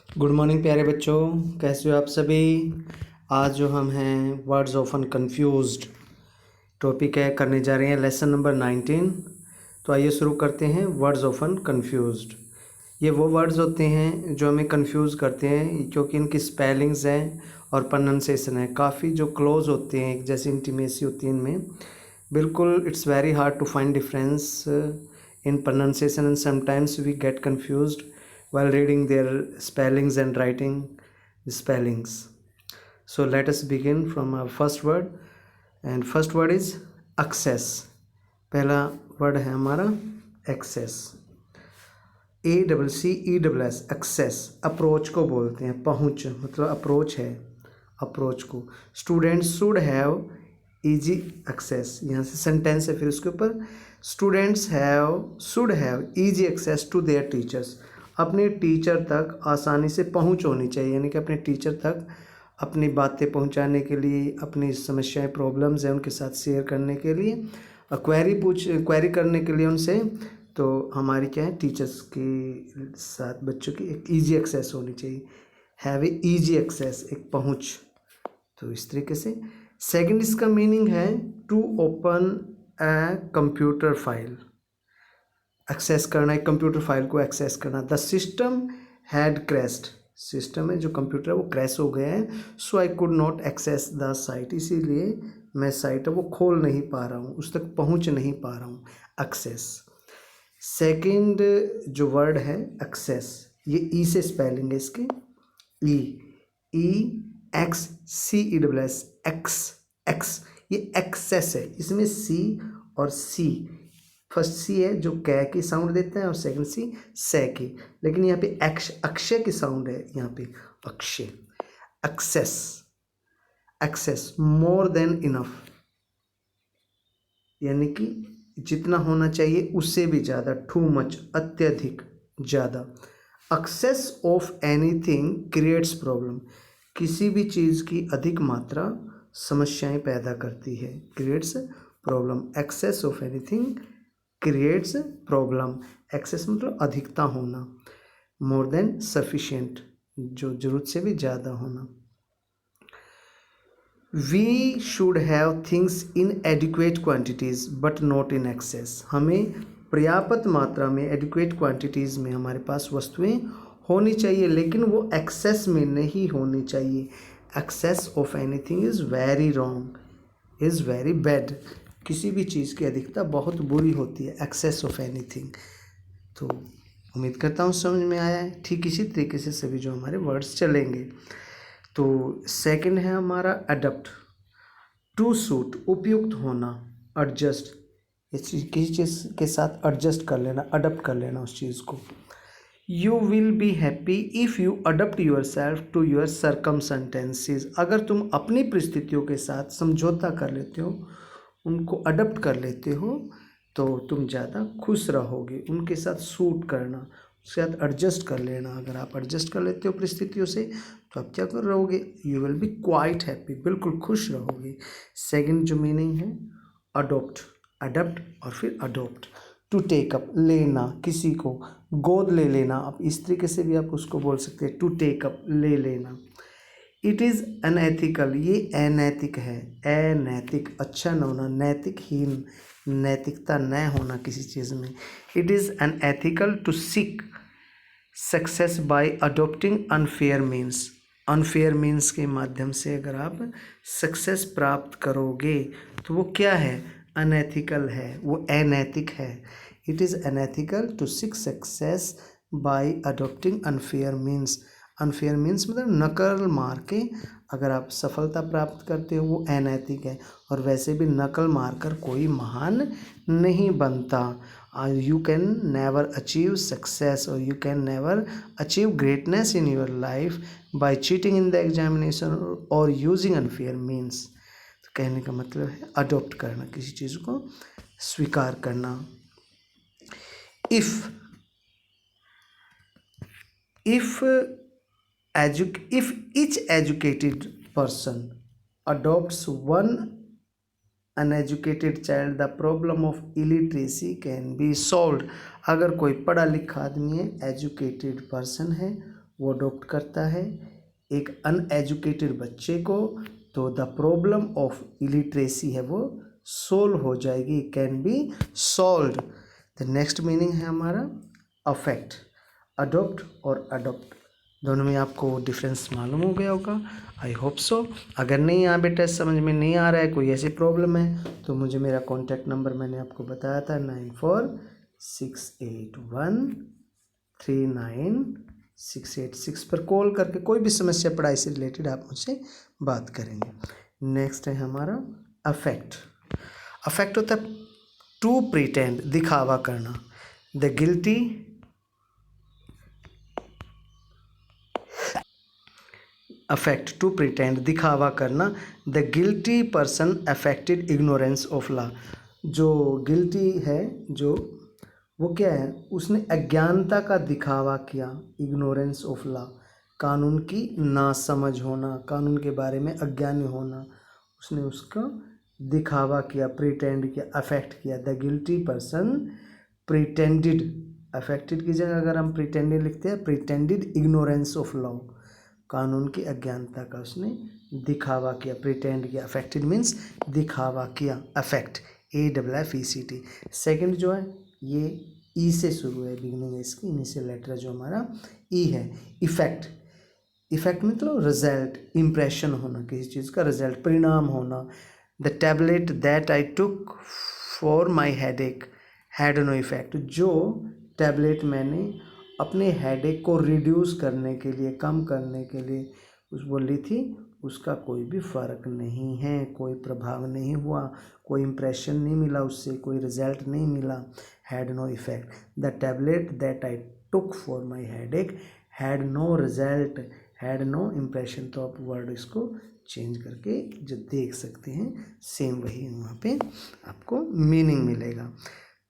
Good morning प्यारे बच्चों, कैसे हो आप सभी। आज जो हम हैं वर्ड्स ऑफन कंफ्यूज्ड टॉपिक है करने जा रहे हैं लेसन नंबर 19। तो आइए शुरू करते हैं। वर्ड्स ऑफन कंफ्यूज्ड, ये वो वर्ड्स होते हैं जो हमें कंफ्यूज करते हैं क्योंकि इनकी स्पेलिंग्स हैं और प्रोनाउंसिएशन है काफ़ी जो क्लोज होते हैं, एक जैसी इंटीमेसी होती है इनमें। बिल्कुल it's very hard to find difference in pronunciation and sometimes we get confused while reading their spellings and writing the spellings. So let us begin from our first word, and first word is access. पहला word है हमारा access, ACCESS, access। Approach को बोलते हैं, पहुँच मतलब approach है, approach को। Students should have easy access, यहाँ से सेंटेंस है, फिर उसके ऊपर students should have easy access to their teachers. अपने टीचर तक आसानी से पहुँच होनी चाहिए, यानी कि अपने टीचर तक अपनी बातें पहुँचाने के लिए, अपनी समस्याएं प्रॉब्लम्स हैं उनके साथ शेयर करने के लिए, क्वेरी करने के लिए उनसे। तो हमारी क्या है, टीचर्स के साथ बच्चों की एक ईजी एक्सेस होनी चाहिए, हैव ए ईजी एक्सेस, एक पहुँच। तो इस तरीके से सेकंड इसका मीनिंग है to open a computer file, access करना, एक कंप्यूटर फाइल को एक्सेस करना। The system had crashed, system है जो कंप्यूटर है वो क्रैश हो गया है, so I could not access the site, इसीलिए मैं साइट है वो खोल नहीं पा रहा हूँ, उस तक पहुँच नहीं पा रहा हूँ, एक्सेस। सेकंड जो वर्ड है एक्सेस, ये ई से स्पेलिंग है इसकी, EXCESS, एक्स, ये एक्सेस है, इसमें सी और सी, फर्स्ट सी है जो कै की साउंड देते हैं और सेकंड सी से की, लेकिन यहाँ पे अक्षय की साउंड है, यहाँ पे अक्षय। Excess, excess more than enough, यानी कि जितना होना चाहिए उससे भी ज़्यादा, टू मच, अत्यधिक, ज़्यादा। Excess of anything creates problem, किसी भी चीज़ की अधिक मात्रा समस्याएं पैदा करती है, creates problem. Excess of anything creates problem, excess मतलब अधिकता होना, मोर देन सफिशिएंट, जो जरूरत से भी ज़्यादा होना। We should have things in adequate quantities but not in excess, हमें पर्याप्त मात्रा में, एडिक्वेट क्वांटिटीज़ में हमारे पास वस्तुएं होनी चाहिए, लेकिन वो एक्सेस में नहीं होनी चाहिए। Excess of anything is very wrong, is very bad, किसी भी चीज़ की अधिकता बहुत बुरी होती है, एक्सेस ऑफ एनीथिंग। तो उम्मीद करता हूँ समझ में आया है। ठीक इसी तरीके से सभी जो हमारे वर्ड्स चलेंगे। तो सेकंड है हमारा अडप्ट, टू सूट, उपयुक्त होना, एडजस्ट, किसी चीज़ के साथ एडजस्ट कर लेना, अडप्ट कर लेना उस चीज़ को। You will be happy if you adapt yourself to your circumstances, अगर तुम अपनी परिस्थितियों के साथ समझौता कर लेते हो, उनको अडप्ट कर लेते हो, तो तुम ज़्यादा खुश रहोगे। उनके साथ सूट करना, उसके साथ एडजस्ट कर लेना, अगर आप एडजस्ट कर लेते हो परिस्थितियों से तो आप क्या कर रहोगे, you will B quite happy, बिल्कुल खुश रहोगे। सेकंड जो मीनिंग है अडोप्ट, अडप्ट और फिर अडोप्ट। टू टेक अप, लेना, किसी को गोद ले लेना, आप इस तरीके से भी आप उसको बोल सकते हैं, टू टेक अप, ले लेना। इट इज़ अनएथिकल, ये अनैतिक है, अनैतिक, अच्छा न होना, नैतिकहीन, नैतिकता न होना किसी चीज़ में। It is unethical to seek success by adopting unfair means, unfair means के माध्यम से अगर आप सक्सेस प्राप्त करोगे तो वो क्या है, अनएथिकल है, वो अनैतिक है। It is unethical to seek success by adopting unfair means, unfair means मतलब नकल मार के अगर आप सफलता प्राप्त करते हो वो अनैतिक है, और वैसे भी नकल मारकर कोई महान नहीं बनता। You can never achieve success और you can never achieve greatness in your life by cheating in the examination और यूजिंग अनफेयर मीन्स। तो कहने का मतलब है अडॉप्ट करना, किसी चीज़ को स्वीकार करना। If each educated person adopts one uneducated child, the problem of illiteracy can be solved, अगर कोई पढ़ा लिखा आदमी है, एजुकेटेड पर्सन है, वो अडॉप्ट करता है एक अनएजुकेटेड बच्चे को, तो द प्रॉब्लम ऑफ इलिटरेसी है वो सोल्व हो जाएगी, can be solved. The next meaning है हमारा अफेक्ट। अडॉप्ट और अडॉप्ट दोनों में आपको डिफरेंस मालूम हो गया होगा, आई होप सो। अगर नहीं यहाँ पे टेस्ट समझ में नहीं आ रहा है, कोई ऐसी प्रॉब्लम है, तो मुझे मेरा कॉन्टैक्ट नंबर मैंने आपको बताया था 9468139686 पर कॉल करके कोई भी समस्या पढ़ाई से रिलेटेड आप मुझसे बात करेंगे। नेक्स्ट है हमारा अफेक्ट। अफेक्ट होता है टू प्रिटेंड, दिखावा करना। The guilty affect to pretend, दिखावा करना। The guilty person affected ignorance of law. जो गिल्टी है जो वो क्या है, उसने अज्ञानता का दिखावा किया, इग्नोरेंस ऑफ लॉ, कानून की नासमझ होना, कानून के बारे में अज्ञानी होना, उसने उसका दिखावा किया, प्रिटेंड किया, अफेक्ट किया। The guilty person pretended, affected की जगह अगर हम प्रिटेंडेड लिखते हैं, प्रिटेंडेड इग्नोरेंस ऑफ लॉ, कानून की अज्ञानता का उसने दिखावा किया, प्रिटेंड किया। अफेक्टेड मीन्स दिखावा किया, अफेक्ट, AFFECT। सेकंड जो है ये ई से शुरू है, बिगिनिंग है इसकी, इनिशियल लेटर जो हमारा ई है। इफेक्ट, इफेक्ट मतलब रिजल्ट, इम्प्रेशन होना, किसी चीज़ का रिजल्ट, परिणाम होना। The tablet that I took for my headache had no effect. जो टैबलेट मैंने अपने हेडेक को रिड्यूस करने के लिए, कम करने के लिए वो ली थी, उसका कोई भी फ़र्क नहीं है, कोई प्रभाव नहीं हुआ, कोई इम्प्रेशन नहीं मिला उससे, कोई रिजल्ट नहीं मिला। Had no effect. The tablet that I took for my headache had no result, had no impression. तो आप वर्ड इसको चेंज करके जो देख सकते हैं, सेम वही वहाँ पे आपको मीनिंग मिलेगा।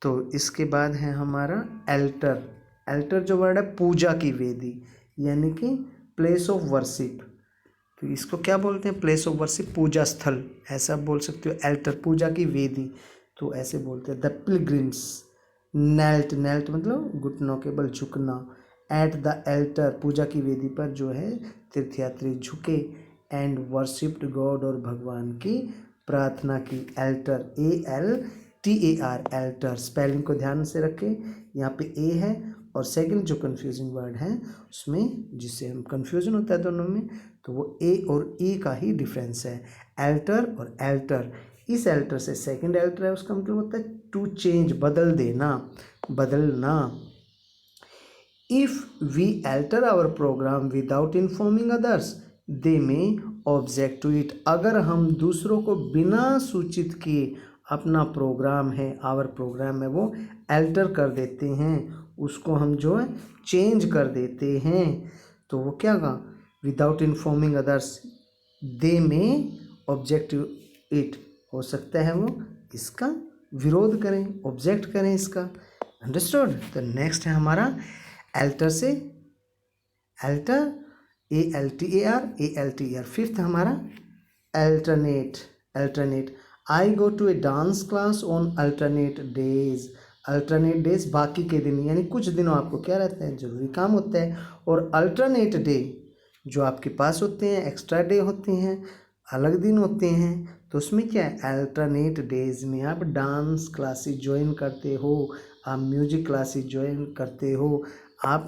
तो इसके बाद है हमारा एल्टर। एल्टर जो वर्ड है पूजा की वेदी, यानी कि प्लेस ऑफ वर्शिप। तो इसको क्या बोलते हैं, प्लेस ऑफ वर्शिप, पूजा स्थल, ऐसा बोल सकते हो। एल्टर पूजा की वेदी, तो ऐसे बोलते हैं। द पिलग्रिम्स नेल्ट, नेल्ट मतलब घुटनों के बल झुकना। एट द एल्टर पूजा की वेदी पर जो है तीर्थयात्री झुके। एंड वर्शिप्ड गॉड और भगवान की प्रार्थना की। Alter, ALTAR, alter. स्पेलिंग को ध्यान से रखें, यहाँ पे ए है और सेकंड जो कंफ्यूजिंग वर्ड है उसमें, जिससे हम कंफ्यूजन होता है दोनों में, तो वो ए और ई का ही डिफरेंस है, एल्टर और एल्टर। इस एल्टर से सेकंड एल्टर है, उसका मतलब होता है टू चेंज, बदल देना, बदलना। If we alter our program without informing others they may object to it. अगर हम दूसरों को बिना सूचित किए अपना प्रोग्राम है, आवर प्रोग्राम है, वो एल्टर कर देते हैं, उसको हम जो है चेंज कर देते हैं, तो वो क्या कहा, without informing others they may object it, हो सकता है वो इसका विरोध करें, ऑब्जेक्ट करें इसका। अंडरस्टूड। तो नेक्स्ट है हमारा एल्टर से एल्टर, ALTAR। फिफ्थ हमारा alternate, alternate. I go to a dance class on alternate days. Alternate days बाकी के दिन, यानी कुछ दिनों आपको क्या रहता है, ज़रूरी काम होता है। और अल्टरनेट डे जो आपके पास होते हैं, एक्स्ट्रा डे होते हैं, अलग दिन होते हैं, तो उसमें क्या है, अल्टरनेट डेज में आप डांस क्लासेस ज्वाइन करते हो, आप म्यूजिक क्लासेस ज्वाइन करते हो, आप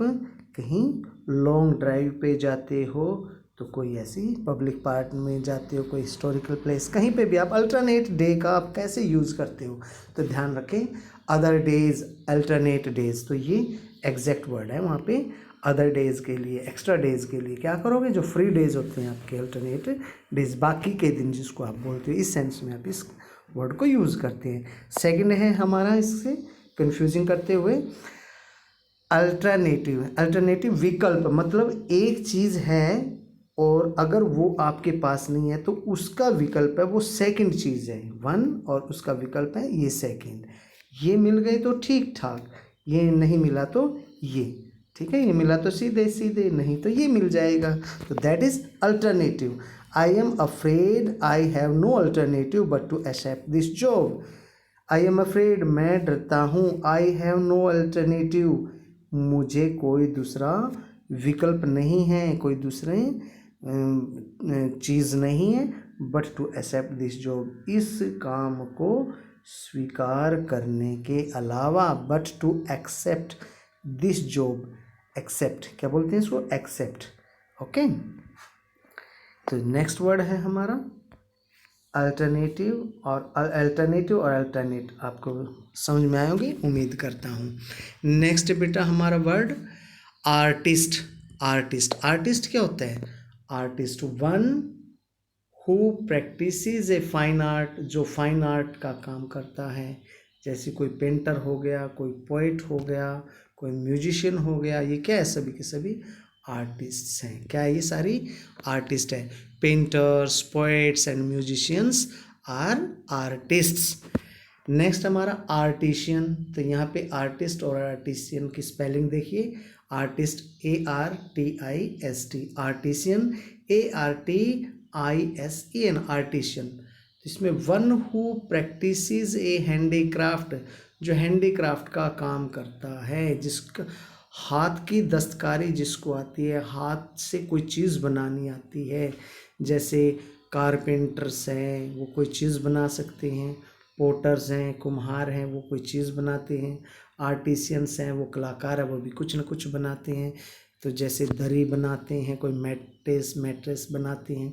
कहीं लॉन्ग ड्राइव पे जाते हो, तो कोई ऐसी पब्लिक पार्क में जाते हो, कोई हिस्टोरिकल प्लेस, कहीं पे भी आप अल्टरनेट डे का आप कैसे यूज़ करते हो, तो ध्यान रखें। अदर डेज, अल्टरनेट डेज, तो ये एग्जैक्ट वर्ड है वहाँ पे। अदर डेज़ के लिए, एक्स्ट्रा डेज़ के लिए क्या करोगे, जो फ्री डेज़ होते हैं आपके, अल्टरनेट डेज, बाकी के दिन जिसको आप बोलते हो, इस सेंस में आप इस वर्ड को यूज़ करते हैं। सेकंड है हमारा, इससे कंफ्यूजिंग करते हुए, अल्टरनेटिव। अल्टरनेटिव विकल्प, मतलब एक चीज़ है और अगर वो आपके पास नहीं है तो उसका विकल्प है वो सेकंड चीज़ है, वन, और उसका विकल्प है ये सेकंड। ये मिल गई तो ठीक ठाक, ये नहीं मिला तो ये, ठीक है, ये मिला तो सीधे सीधे, नहीं तो ये मिल जाएगा, तो that is alternative. I am afraid I have no alternative but to accept this job. I am afraid, मैं डरता हूँ, आई हैव नो अल्टरनेटिव, मुझे कोई दूसरा विकल्प नहीं है, कोई दूसरे चीज़ नहीं है, but to accept this job, इस काम को स्वीकार करने के अलावा, but to accept this job, accept क्या बोलते हैं इसको, एक्सेप्ट। ओके, तो नेक्स्ट वर्ड है हमारा अल्टरनेटिव, और अल्टरनेटिव और अल्टरनेट आपको समझ में आएगी उम्मीद करता हूँ। नेक्स्ट बेटा हमारा वर्ड आर्टिस्ट। आर्टिस्ट, आर्टिस्ट क्या होता है, artist one who practises a fine art, जो फाइन आर्ट का काम करता है, जैसे कोई पेंटर हो गया, कोई पोइट हो गया, कोई म्यूजिशियन हो गया, ये क्या है, सभी के सभी आर्टिस्ट्स हैं। क्या है, ये सारी आर्टिस्ट है। Painters, poets and musicians are artists. Next हमारा आर्टिशियन, तो यहाँ पे आर्टिस्ट और आर्टिशियन की स्पेलिंग देखिए, artist ARTIST, artisan ARTISEN, artisan. इसमें one who practises a handicraft, जो हैंडीक्राफ्ट का काम करता है, जिसका हाथ की दस्तकारी जिसको आती है, हाथ से कोई चीज़ बनानी आती है, जैसे कारपेंटर्स हैं वो कोई चीज़ बना सकते हैं, पोटर्स हैं, कुम्हार हैं, वो कोई चीज़ बनाते हैं, आर्टिशियंस हैं, वो कलाकार है, वो भी कुछ ना कुछ बनाते हैं। तो जैसे दरी बनाते हैं, कोई मैट्रेस बनाते हैं,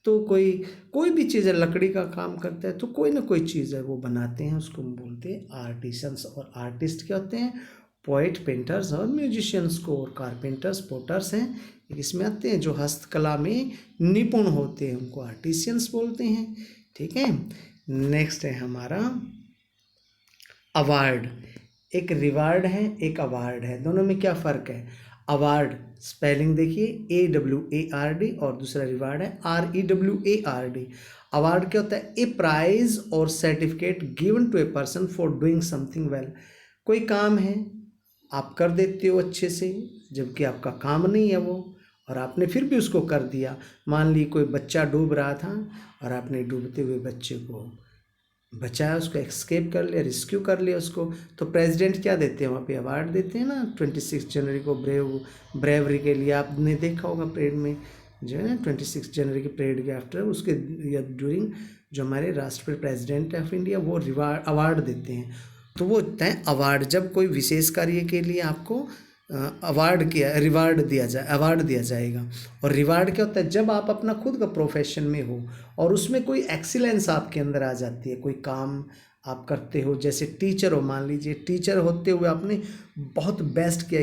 तो कोई भी चीज़ है, लकड़ी का काम करता है, तो कोई ना कोई चीज़ है वो बनाते हैं, उसको हम बोलते हैं आर्टिशंस। और आर्टिस्ट क्या होते हैं, पोइट, पेंटर्स और म्यूजिशियंस को, और कारपेंटर्स, पोटर्स हैं इसमें आते हैं, जो हस्तकला में निपुण होते हैं, उनको आर्टिशियंस बोलते हैं। ठीक है, नेक्स्ट है हमारा अवार्ड। एक रिवार्ड है, एक अवार्ड है, दोनों में क्या फ़र्क है। अवार्ड स्पेलिंग देखिए AWARD, और दूसरा रिवार्ड है REWARD। अवार्ड क्या होता है, a prize or certificate given to a person for doing something well. कोई काम है आप कर देते हो अच्छे से, जबकि आपका काम नहीं है वो, और आपने फिर भी उसको कर दिया। मान ली कोई बच्चा डूब रहा था और आपने डूबते हुए बच्चे को बचाया, उसको एस्केप कर लिया, रेस्क्यू कर लिया उसको, तो प्रेसिडेंट क्या देते हैं वहाँ पे, अवार्ड देते हैं ना। 26 जनवरी को ब्रेवरी के लिए आपने देखा होगा परेड में, जो है ना 26 जनवरी के परेड के आफ्टर, उसके या ड्यूरिंग, जो हमारे राष्ट्रपति प्रेसिडेंट ऑफ इंडिया वो अवार्ड देते हैं। तो वो होता है अवार्ड, जब कोई विशेष कार्य के लिए आपको अवार्ड दिया जाएगा। और रिवार्ड क्या होता है, जब आप अपना खुद का प्रोफेशन में हो और उसमें कोई एक्सीलेंस आपके अंदर आ जाती है, कोई काम आप करते हो, जैसे टीचर हो, मान लीजिए टीचर होते हुए आपने बहुत बेस्ट किया,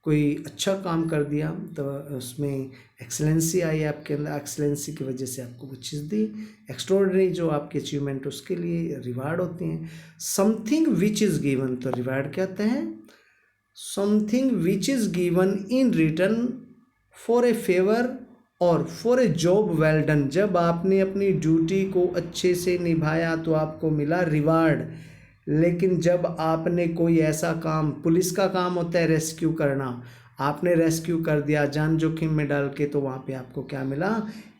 कोई अच्छा काम कर दिया, तो उसमें एक्सीलेंसी आई आपके अंदर, एक्सीलेंसी की वजह से आपको कुछ चीज़ दी एक्स्ट्राऑर्डिनरी, जो आपकी अचीवमेंट उसके लिए रिवार्ड होते हैं। समथिंग विच इज़ गिवन, तो रिवार्ड क्या होता है, something which is given in return for a favour और for a job well done. जब आपने अपनी ड्यूटी को अच्छे से निभाया तो आपको मिला रिवार्ड, लेकिन जब आपने कोई ऐसा काम, पुलिस का काम होता है रेस्क्यू करना, आपने रेस्क्यू कर दिया जान जोखिम में डाल के, तो वहाँ पे आपको क्या मिला,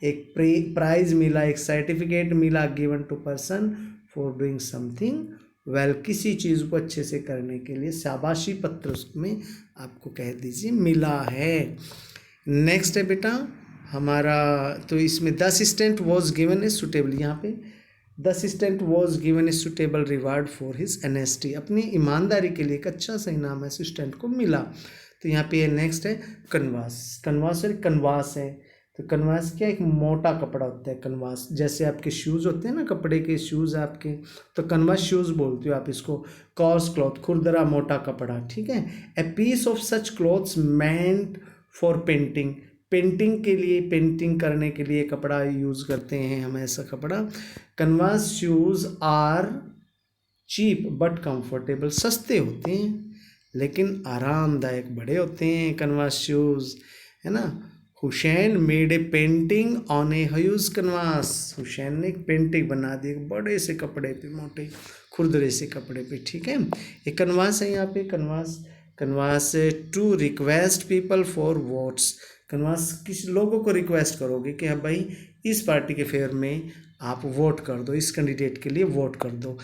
एक प्राइज़ मिला, एक सर्टिफिकेट मिला, given to person for doing something well, किसी चीज़ को अच्छे से करने के लिए शाबाशी पत्र उसमें आपको कह दीजिए मिला है। नेक्स्ट है बेटा हमारा, तो इसमें the assistant was given a suitable, यहाँ पे the assistant was given a suitable reward for his honesty, अपनी ईमानदारी के लिए एक अच्छा सा इनाम असिस्टेंट को मिला। तो यहाँ पे नेक्स्ट है कनवास। कनवास है, तो कनवास क्या, एक मोटा कपड़ा होता है कनवास, जैसे आपके शूज़ होते हैं ना, कपड़े के शूज़ आपके, तो कनवास शूज़ बोलते हो आप इसको। कॉर्स क्लॉथ, खुरदरा मोटा कपड़ा, ठीक है। A piece of such cloths meant for painting, painting के लिए, पेंटिंग करने के लिए कपड़ा यूज़ करते हैं हम, ऐसा कपड़ा। Canvas shoes are cheap but comfortable, सस्ते होते हैं लेकिन आरामदायक बड़े होते हैं कनवास शूज़, है ना। Hussain made a painting on a huge canvas, Hussain ने एक पेंटिंग बना दी एक बड़े से कपड़े पे, मोटे खुरदरे से कपड़े पे, ठीक है। एक कनवास है यहाँ पे, canvass to request people for votes, canvass किस लोगों को रिक्वेस्ट करोगे कि हाँ भाई इस पार्टी के फेवर में आप वोट कर दो, इस कैंडिडेट के लिए वोट कर दो,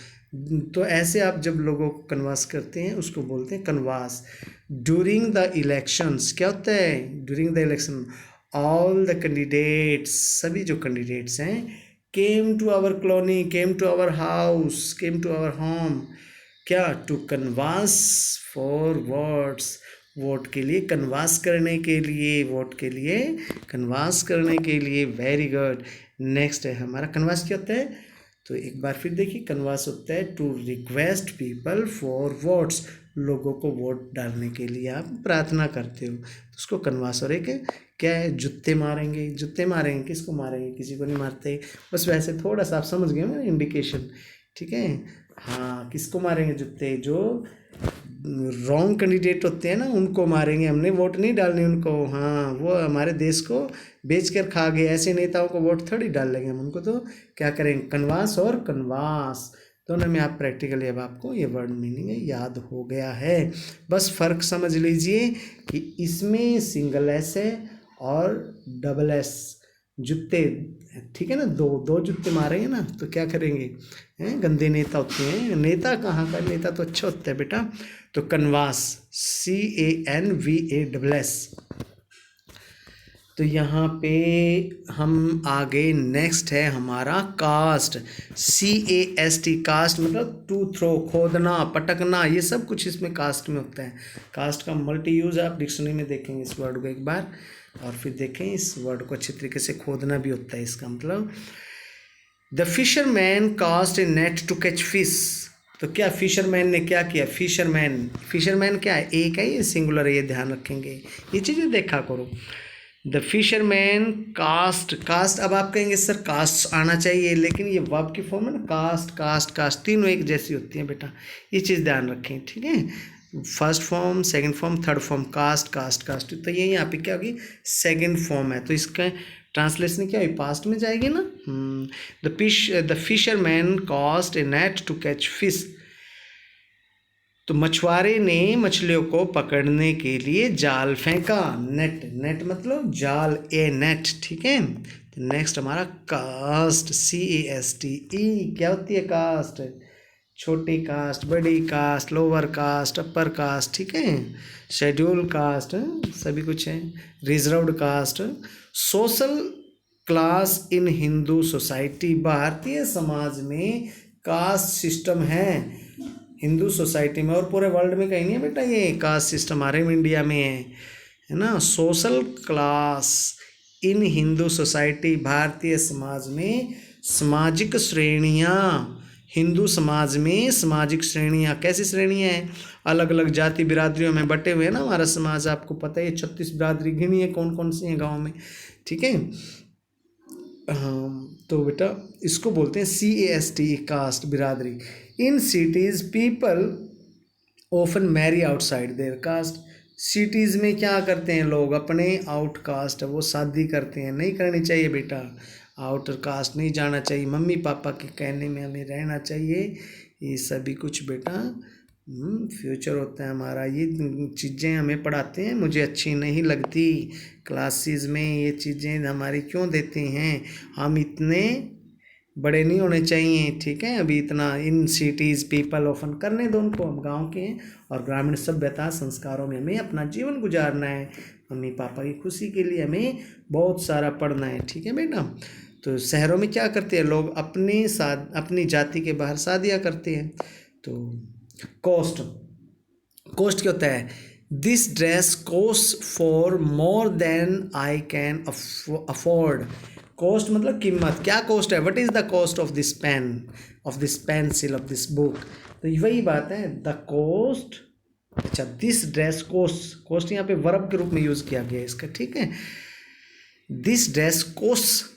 तो ऐसे आप जब लोगों को कनवास करते हैं उसको बोलते हैं कनवास। ड्यूरिंग द इलेक्शंस क्या होता है? During the election all the candidates, सभी जो कैंडिडेट्स हैं, came to our colony, came to our house, came to our home, क्या? To canvass for votes, vote के लिए, कन्वास करने के लिए, वोट के लिए कन्वास करने के लिए। Very good. नेक्स्ट है हमारा कन्वास क्या होता है? तो एक बार फिर देखिए, कन्वास होता है to request people for votes, लोगों को वोट डालने के लिए आप प्रार्थना करते हो, तो उसको कन्वास। और एक क्या है? जूते मारेंगे, जूते मारेंगे, किसको मारेंगे? किसी को नहीं मारते, बस वैसे थोड़ा सा आप समझ गए ना इंडिकेशन, ठीक है। हाँ, किसको मारेंगे जूते? जो रॉन्ग कैंडिडेट होते हैं ना, उनको मारेंगे, हमने वोट नहीं डालनी उनको। हाँ, वो हमारे देश को बेच कर खा गए, ऐसे नेताओं को वोट थोड़ी डाल लेंगे हम, उनको तो क्या करेंगे? कन्वास और कन्वास दोनों में आप प्रैक्टिकली अब आपको ये वर्ड मीनिंग याद हो गया है। बस फ़र्क समझ लीजिए कि इसमें सिंगल एस है और डबल एस, जूते, ठीक है ना। दो दो जूते मारेंगे ना तो क्या करेंगे? हैं, गंदे नेता होते हैं। नेता कहाँ का? नेता तो अच्छा होता है बेटा। तो कन्वास, CANVASS। तो यहाँ पे हम आगे नेक्स्ट है हमारा कास्ट, CAST। कास्ट मतलब टू थ्रो, खोदना, पटकना, ये सब कुछ इसमें कास्ट में होता है। कास्ट का मल्टी यूज आप डिक्शनरी में देखेंगे इस वर्ड को एक बार, और फिर देखें इस वर्ड को अच्छी तरीके से, खोदना भी होता है इसका मतलब। The fisherman cast a net to catch fish. तो क्या फिशरमैन ने क्या किया? फिशरमैन, फिशरमैन क्या है? एक है, ये सिंगुलर है, ये ध्यान रखेंगे, ये चीज़ें देखा करो। द फिशरमैन कास्ट, कास्ट अब आप कहेंगे सर कास्ट आना चाहिए, लेकिन ये वर्ब की फॉर्म है ना, कास्ट कास्ट कास्ट, तीनों एक जैसी होती हैं बेटा, ये चीज़ ध्यान रखें, ठीक है। First form, second form, third form, cast cast cast, तो ये यहाँ पे क्या होगी? सेकंड फॉर्म है, तो इसका ट्रांसलेशन क्या हुई? पास्ट में जाएगी ना। The fisherman cast a net to catch fish. तो मछुआरे ने मछलियों को पकड़ने के लिए जाल फेंका। नेट, नेट मतलब जाल, ए नेट, ठीक है। तो नेक्स्ट हमारा कास्ट, CASTE। क्या होती है कास्ट? छोटी कास्ट, बड़ी caste, lower caste, upper caste, ठीक है। शेड्यूल कास्ट, सभी कुछ है। Reserved caste. Social class in Hindu society, भारतीय समाज में कास्ट सिस्टम है हिंदू सोसाइटी में, और पूरे वर्ल्ड में कहीं नहीं है बेटा ये कास्ट सिस्टम, हमारे इंडिया में है ना। Social class in Hindu society, भारतीय समाज में सामाजिक श्रेणियाँ, हिंदू समाज में सामाजिक श्रेणियाँ, कैसी श्रेणियाँ हैं? अलग अलग जाति बिरादरियों में बटे हुए हैं ना हमारा समाज, आपको पता है 36 बिरादरी गिनी है कौन कौन सी हैं गाँव में, ठीक है। तो बेटा इसको बोलते हैं CAST, कास्ट, बिरादरी। In cities people often marry outside their caste. Cities में क्या करते हैं लोग? अपने आउट कास्ट वो शादी करते हैं, नहीं करनी चाहिए बेटा, आउटर कास्ट नहीं जाना चाहिए, मम्मी पापा के कहने में हमें रहना चाहिए, ये सभी कुछ बेटा फ्यूचर होता है हमारा। ये चीज़ें हमें पढ़ाते हैं, मुझे अच्छी नहीं लगती क्लासेस में, ये चीज़ें हमारी क्यों देते हैं? हम इतने बड़े नहीं होने चाहिए, ठीक है। अभी इतना इन सिटीज़ पीपल ऑफन करने दो उनको, हम गांव के हैं और ग्रामीण सभ्यता संस्कारों में हमें अपना जीवन गुजारना है, मम्मी पापा की खुशी के लिए हमें बहुत सारा पढ़ना है, ठीक है बेटा। तो शहरों में क्या करते हैं लोग? अपनी जाति के बाहर शादियाँ करते हैं। तो कॉस्ट, कॉस्ट क्या होता है? This dress cost for more than I can afford. Cost मतलब कीमत, क्या कॉस्ट है? What is the cost of this pen, of this pencil, of this book? तो वही बात है, द कॉस्ट। अच्छा, दिस ड्रेस कॉस्ट, कॉस्ट यहाँ पे वर्ब के रूप में यूज किया गया है इसका, ठीक है। This dress cost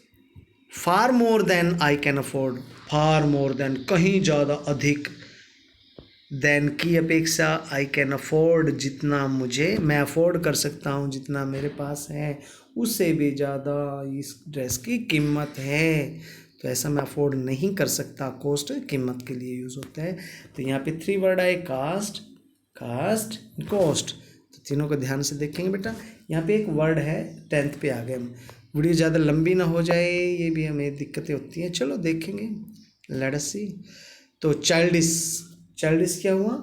far more than I can afford, far more than कहीं ज़्यादा अधिक, देन की अपेक्षा, आई कैन अफोर्ड जितना मैं अफोर्ड कर सकता हूँ, जितना मेरे पास है उससे भी ज़्यादा इस ड्रेस की कीमत है, तो ऐसा मैं अफोर्ड नहीं कर सकता। कॉस्ट कीमत के लिए यूज़ होता है। तो यहाँ पे 3 वर्ड आए, कास्ट, कास्ट, कॉस्ट। तो तीनों को ध्यान से देखेंगे बेटा। यहाँ पे एक वर्ड है, 10th पे आ गए हम, वीडियो ज़्यादा लंबी ना हो जाए, ये भी हमें दिक्कतें होती हैं, चलो देखेंगे, लेट अस सी। तो चाइल्डिश, चाइल्डिश क्या हुआ?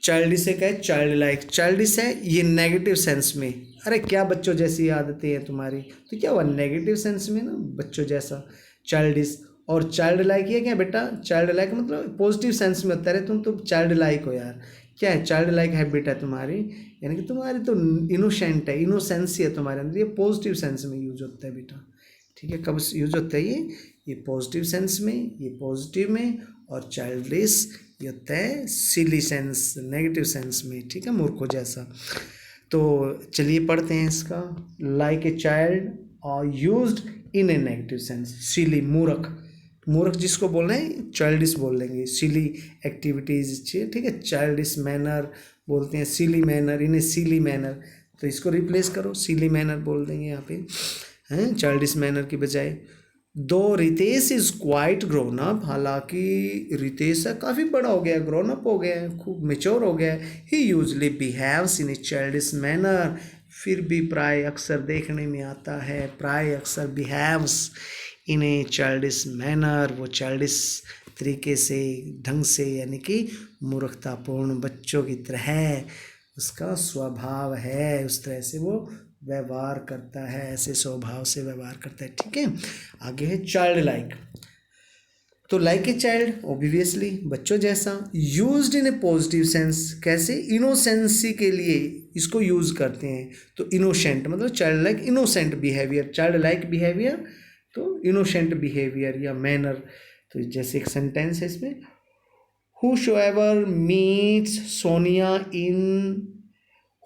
चाइल्डिश से क्या है, चाइल्ड लाइक। चाइल्डिश है ये नेगेटिव सेंस में, अरे क्या बच्चों जैसी आदतें हैं तुम्हारी, तो क्या हुआ नेगेटिव सेंस में ना, बच्चों जैसा चाइल्डिश। और चाइल्ड लाइक ये क्या बेटा, चाइल्ड लाइक मतलब पॉजिटिव सेंस में होता है, तुम तो चाइल्ड लाइक हो यार, क्या है चाइल्ड लाइक हैबिट है तुम्हारी, यानी कि तुम्हारी तो इनोसेंट है, इनोसेंसी है तुम्हारे अंदर, ये पॉजिटिव सेंस में यूज होता है बेटा। ठीक है, कब यूज होता है ये पॉजिटिव सेंस में, ये पॉजिटिव में, और चाइल्डिश ये होता है सिली सेंस, नेगेटिव सेंस में। ठीक है, मूर्खों जैसा। तो चलिए पढ़ते हैं इसका। लाइक ए चाइल्ड और used in a negative sense, silly मूर्ख, मूर्ख जिसको बोल रहे हैं चाइल्डिश बोल देंगे, सिली एक्टिविटीज। ठीक है, चाइल्डिश मैनर बोलते हैं, सिली मैनर, इन ए सिली मैनर, तो इसको रिप्लेस करो, सिली मैनर बोल देंगे यहाँ पे, हैं चाइल्डिश मैनर की बजाय। Though Ritesh is quite grown up, हालांकि रितेश काफ़ी बड़ा हो गया, ग्रोन अप हो गया है, खूब मेच्योर हो गया है। ही यूजली बिहेव्स इन ए चाइल्डिश मैनर, फिर भी प्राय अक्सर देखने में आता है, प्राय अक्सर बिहेव्स इन ए चाइल्डिश मैनर, वो चाइल्डिश तरीके से, ढंग से, यानी कि मूर्खतापूर्ण बच्चों की तरह उसका स्वभाव है, उस तरह से वो व्यवहार करता है, ऐसे स्वभाव से व्यवहार करता है। ठीक है, आगे है चाइल्ड लाइक। तो लाइक ए चाइल्ड ऑब्वियसली बच्चों जैसा, used in A positive sense, कैसे, इनोसेंसी के लिए इसको यूज करते हैं। तो इनोसेंट मतलब child like, innocent behaviour, child like behaviour तो इनोसेंट बिहेवियर या मैनर। तो जैसे एक सेंटेंस है इसमें, whosoever meets Sonia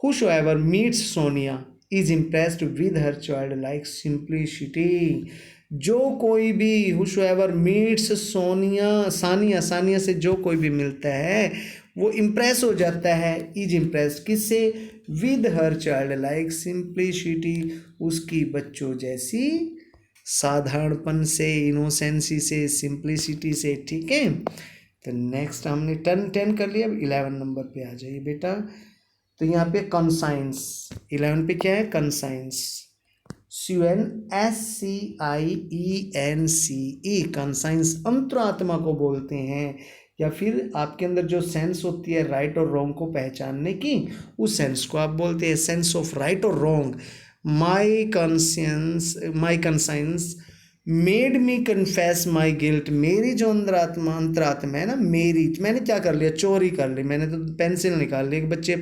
whosoever meets Sonia is impressed with her childlike simplicity। जो कोई भी whosoever meets सोनिया, सानिया से जो कोई भी मिलता है वो इम्प्रेस हो जाता है, इज इम्प्रेस्ड किससे, with her child like simplicity, उसकी बच्चों जैसी साधारणपन से, इनोसेंसी से, सिंप्लिसिटी से। ठीक है, तो नेक्स्ट हमने 10 कर लिया, अब 11 नंबर पे आ जाइए बेटा। तो यहाँ पे कंसाइंस, 11 पे क्या है, कंसाइंस, CONSCIENCE, कंसाइंस अंतरात्मा को बोलते हैं, या फिर आपके अंदर जो सेंस होती है राइट और रॉन्ग को पहचानने की, उस सेंस को आप बोलते हैं सेंस ऑफ राइट और रॉन्ग। माई कंसाइंस मेड मी कन्फेस माई गिल्ट, मेरी जो अंतरात्मा है ना मेरी, मैंने क्या कर लिया, चोरी कर ली, मैंने तो पेंसिल निकाल ली, एक बच्चे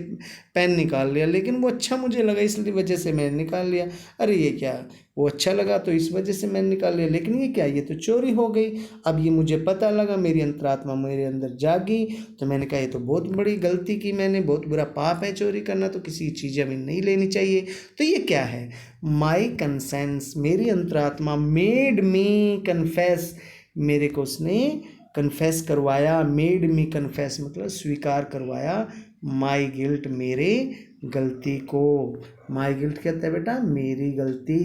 पेन निकाल लिया, लेकिन वो अच्छा मुझे लगा इसलिए वजह से मैंने निकाल लिया, अरे ये क्या, वो अच्छा लगा तो इस वजह से मैंने निकाल लिया, लेकिन ये क्या, ये तो चोरी हो गई। अब ये मुझे पता लगा, मेरी अंतरात्मा मेरे अंदर जागी, तो मैंने कहा ये तो बहुत बड़ी गलती की मैंने, बहुत बुरा पाप है चोरी करना, तो किसी चीज़ हमें नहीं लेनी चाहिए। तो ये क्या है, माई कंसेंस, मेरी अंतरात्मा, मेड मी कन्फेस, मेरे को उसने कन्फेस करवाया, मेड मी कन्फेस मतलब स्वीकार करवाया, माई गिल्ट, मेरे गलती को। माई गिल्ट क्या होता है बेटा, मेरी गलती,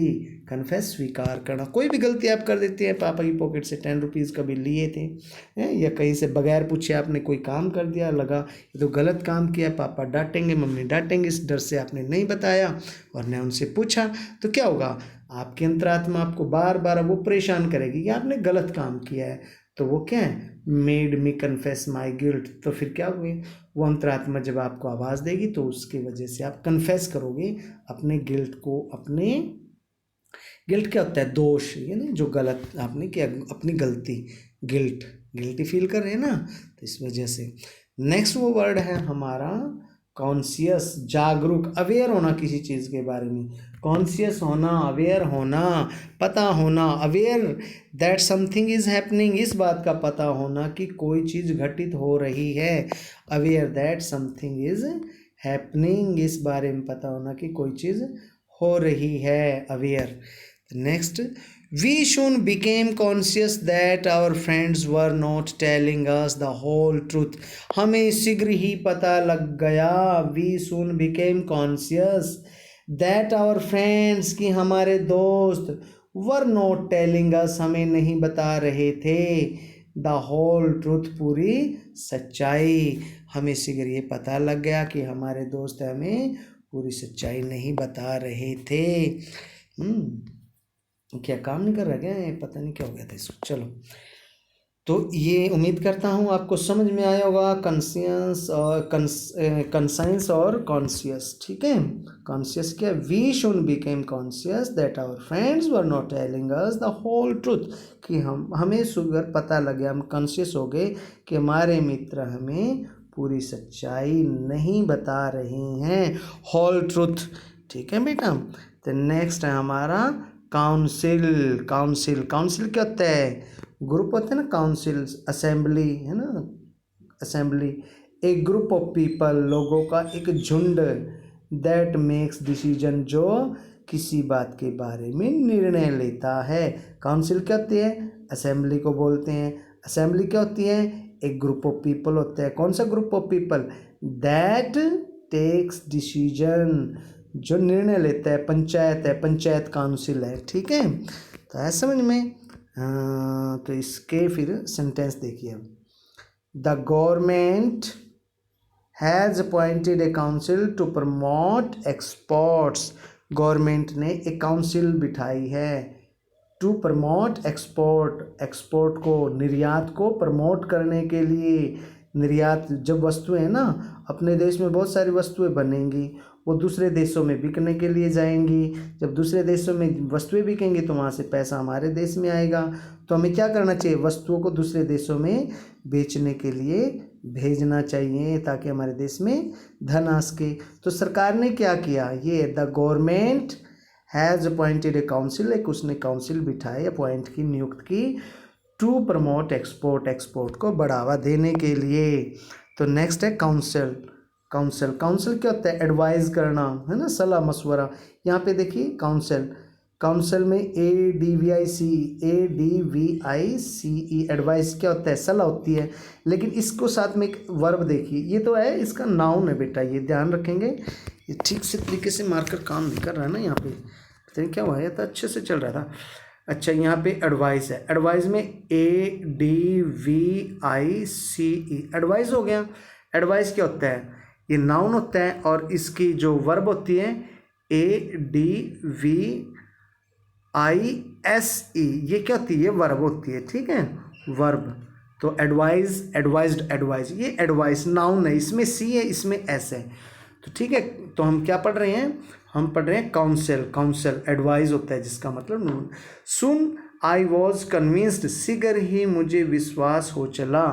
कन्फेस स्वीकार करना। कोई भी गलती आप कर देते हैं, पापा की पॉकेट से 10 रुपीज़ कभी लिए थे, या कहीं से बगैर पूछे आपने कोई काम कर दिया, लगा ये तो गलत काम किया, पापा डांटेंगे, मम्मी डांटेंगे, इस डर से आपने नहीं बताया और न उनसे पूछा, तो क्या होगा, आपकी अंतरात्मा आपको बार बार वो परेशान करेगी कि आपने गलत काम किया है। तो वो क्या है, मेड मी कन्फेस माई गिल्ट, तो फिर क्या हुई, वो अंतरात्मा जब आपको आवाज़ देगी तो उसकी वजह से आप कन्फेस करोगे अपने गिल्ट को। अपने गिल्ट क्या होता है, दोष, यानी जो गलत आपने किया, अपनी गलती, गिल्ट, गिल्टी फील कर रहे हैं ना, तो इस वजह से। नेक्स्ट वो वर्ड है हमारा कॉन्शियस, जागरूक, अवेयर होना किसी चीज़ के बारे में, कॉन्शियस होना, अवेयर होना, पता होना, aware that something is happening, इस बात का पता होना कि कोई चीज़ घटित हो रही है, aware that something is happening, इस बारे में पता होना कि कोई चीज़ हो रही है, aware. Next, we soon became conscious that our friends were not telling us the whole truth, हमें शीघ्र ही पता लग गया, we soon became conscious that our friends, कि हमारे दोस्त, were not telling us, हमें नहीं बता रहे थे, the whole truth, पूरी सच्चाई। हमें शीघ्र ये पता लग गया कि हमारे दोस्त हमें पूरी सच्चाई नहीं बता रहे थे। क्या काम नहीं कर रहा क्या, पता नहीं क्या हो गया था इसको। चलो, तो ये उम्मीद करता हूँ आपको समझ में आया होगा, कंसियस और कंसाइंस और कॉन्शियस। ठीक है, कॉन्शियस क्या, we should became conscious that our friends were not telling us the whole truth, कि हमें शुगर पता लगे, हम कॉन्शियस हो गए कि हमारे मित्र हमें पूरी सच्चाई नहीं बता रहे हैं, होल ट्रूथ। ठीक है बेटा। तो नेक्स्ट है हमारा काउंसिल। काउंसिल, काउंसिल क्या होता है, ग्रुप होते हैं ना, काउंसिल, असेंबली है ना, असेंबली, एक ग्रुप ऑफ पीपल, लोगों का एक झुंड, दैट मेक्स डिसीजन, जो किसी बात के बारे में निर्णय लेता है। काउंसिल क्या होती है, असेंबली को बोलते हैं। असेंबली क्या होती है, एक ग्रुप ऑफ पीपल होता है। कौन सा group of people, that takes decision, जो निर्णय लेता है। पंचायत है, पंचायत काउंसिल है। ठीक है, तो है समझ में। तो इसके फिर सेंटेंस देखिए, the government has appointed a council to promote exports, government ने एक काउंसिल बिठाई है टू प्रमोट एक्सपोर्ट, एक्सपोर्ट को, निर्यात को प्रमोट करने के लिए। निर्यात, जब वस्तुएं हैं ना, अपने देश में बहुत सारी वस्तुएं बनेंगी, वो दूसरे देशों में बिकने के लिए जाएंगी। जब दूसरे देशों में वस्तुएं बिकेंगी तो वहाँ से पैसा हमारे देश में आएगा। तो हमें क्या करना चाहिए, वस्तुओं को दूसरे देशों में बेचने के लिए भेजना चाहिए, ताकि हमारे देश में धन आ सके। तो सरकार ने क्या किया, ये the government has appointed a council, एक उसने काउंसिल बिठाई, अपॉइंट की, नियुक्त की, टू प्रमोट एक्सपोर्ट, एक्सपोर्ट को बढ़ावा देने के लिए। तो नेक्स्ट है काउंसिल। काउंसिल, काउंसिल क्या होता है, एडवाइज करना, है ना, सलाह मशवरा। यहाँ पे देखिए काउंसिल, काउंसिल में ADVIC, एडवाइस क्या होता है, सलाह होती है। लेकिन इसको साथ में एक वर्ब देखिए, ये तो है, इसका नाउन है बेटा, ये ध्यान रखेंगे। ये ठीक से तरीके से मार्कर काम नहीं कर रहा है ना, यहाँ पे पता नहीं क्या हुआ है, तो अच्छे से चल रहा था। अच्छा, यहाँ पे एडवाइस है, एडवाइस में ADVICE, एडवाइस हो गया। एडवाइस क्या होता है, ये नाउन होता है, और इसकी जो वर्ब होती है ADVISE, ये क्या होती है, ये वर्ब होती है। ठीक है, वर्ब। तो एडवाइज, एडवाइज्ड, एडवाइज, ये एडवाइस नाउन है, इसमें C है, इसमें S है। तो ठीक है, तो हम क्या पढ़ रहे हैं, हम पढ़ रहे हैं काउंसिल। काउंसिल एडवाइस होता है, जिसका मतलब नून। सुन आई वॉज कन्विंस्ड, शीघ्र ही मुझे विश्वास हो चला।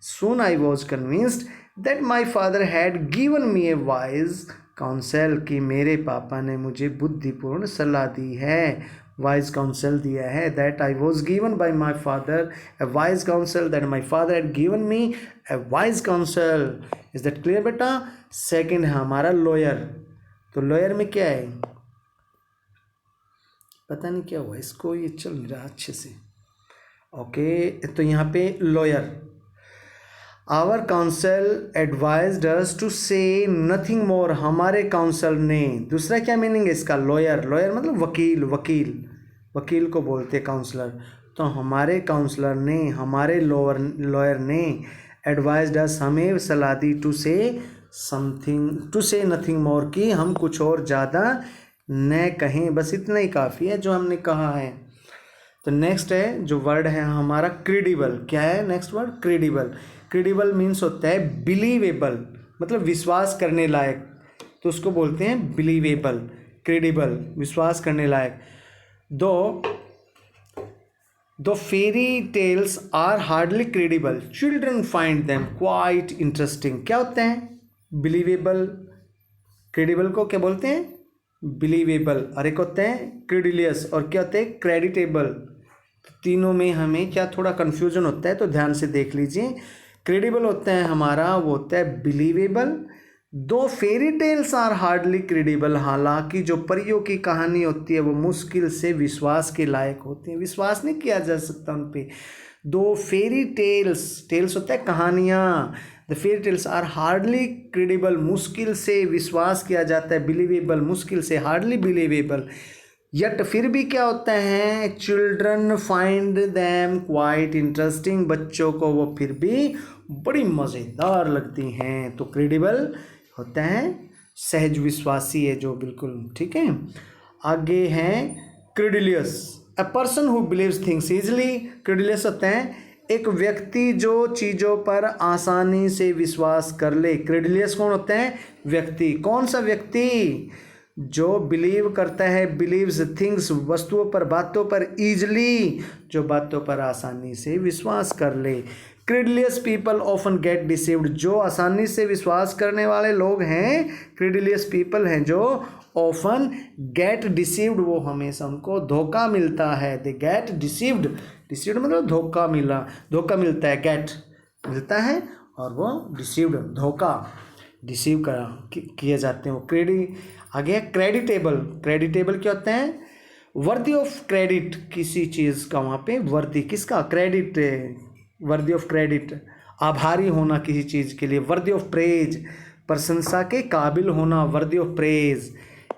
Soon I was convinced that my father had given me a wise counsel, कि मेरे पापा ने मुझे बुद्धिपूर्ण सलाह दी है, वाइज काउंसिल दिया है। That I was given by my father A wise council, that my father had given me a wise council. Is that clear बेटा। सेकेंड है हमारा लॉयर। तो लॉयर में क्या है, पता नहीं क्या हुआ इसको, ये चल नहीं रहा अच्छे से। ओके, तो यहाँ पे lawyer, our council advised us to say nothing more, हमारे काउंसिल ने। दूसरा क्या मीनिंग है इसका, लॉयर, लॉयर मतलब वकील, वकील, वकील को बोलते हैं काउंसलर। तो हमारे काउंसलर ने, हमारे लॉयर ने एडवाइज्ड अस, हमें सलाह दी, टू से समथिंग, टू से नथिंग मोर, कि हम कुछ और ज़्यादा न कहें, बस इतना ही काफ़ी है जो हमने कहा है। तो नेक्स्ट है जो वर्ड है हमारा क्रेडिबल। क्या है next word, credible. Credible means होता है बिलीवेबल, मतलब विश्वास करने लायक, तो उसको बोलते हैं बिलीवेबल, क्रेडिबल, विश्वास करने लायक। Though fairy tales are hardly credible, children find them quite interesting. क्या होते हैं, बिलीवेबल, क्रेडिबल को क्या बोलते हैं, बिलीवेबल, और एक होते हैं क्रेडिलियस, और क्या होते हैं, क्रेडिटेबल। तीनों में हमें क्या थोड़ा कन्फ्यूजन होता है, तो ध्यान से देख लीजिए। क्रेडिबल होता है हमारा, वो होता है believable. Though fairy tales are hardly credible, हालांकि जो परियों की कहानी होती है वो मुश्किल से विश्वास के लायक होती है, विश्वास नहीं किया जा सकता उन पे। दो फेरी टेल्स, टेल्स होता है कहानियाँ, the fairy tales are hardly credible, मुश्किल से विश्वास किया जाता है, बिलीवेबल मुश्किल से, हार्डली बिलीवेबल। यट फिर भी क्या होता है, children find them quite interesting, बच्चों को वो फिर भी बड़ी मज़ेदार लगती हैं। तो क्रेडिबल होता है सहज विश्वासी है जो, बिल्कुल ठीक है। आगे हैं credulous, a person who believes things easily. Credulous होता है एक व्यक्ति जो चीज़ों पर आसानी से विश्वास कर ले। क्रेडुलियस कौन होता है? व्यक्ति। कौन सा व्यक्ति? जो बिलीव करता है, बिलीव्स थिंग्स, वस्तुओं पर, बातों पर ईजली, जो बातों पर आसानी से विश्वास कर ले। क्रेडुलियस पीपल ऑफन गेट डिसीव्ड, जो आसानी से विश्वास करने वाले लोग हैं, क्रेडुलियस पीपल हैं जो ऑफन गेट डिसीव्ड, वो हमेशा उनको धोखा मिलता है। दे गेट डिसीव्ड, डिसीव्ड मतलब धोखा मिलता है, गेट मिलता है और वो डिसीव्ड धोखा, डिसीव किए जाते हैं वो। आगे क्रेडिटेबल। क्रेडिटेबल क्या होते हैं? वर्दी ऑफ क्रेडिट, किसी चीज़ का वहाँ पे वर्दी, किसका? क्रेडिट, वर्दी ऑफ क्रेडिट, आभारी होना किसी चीज़ के लिए। वर्दी ऑफ प्रेज, प्रशंसा के काबिल होना, वर्दी ऑफ प्रेज,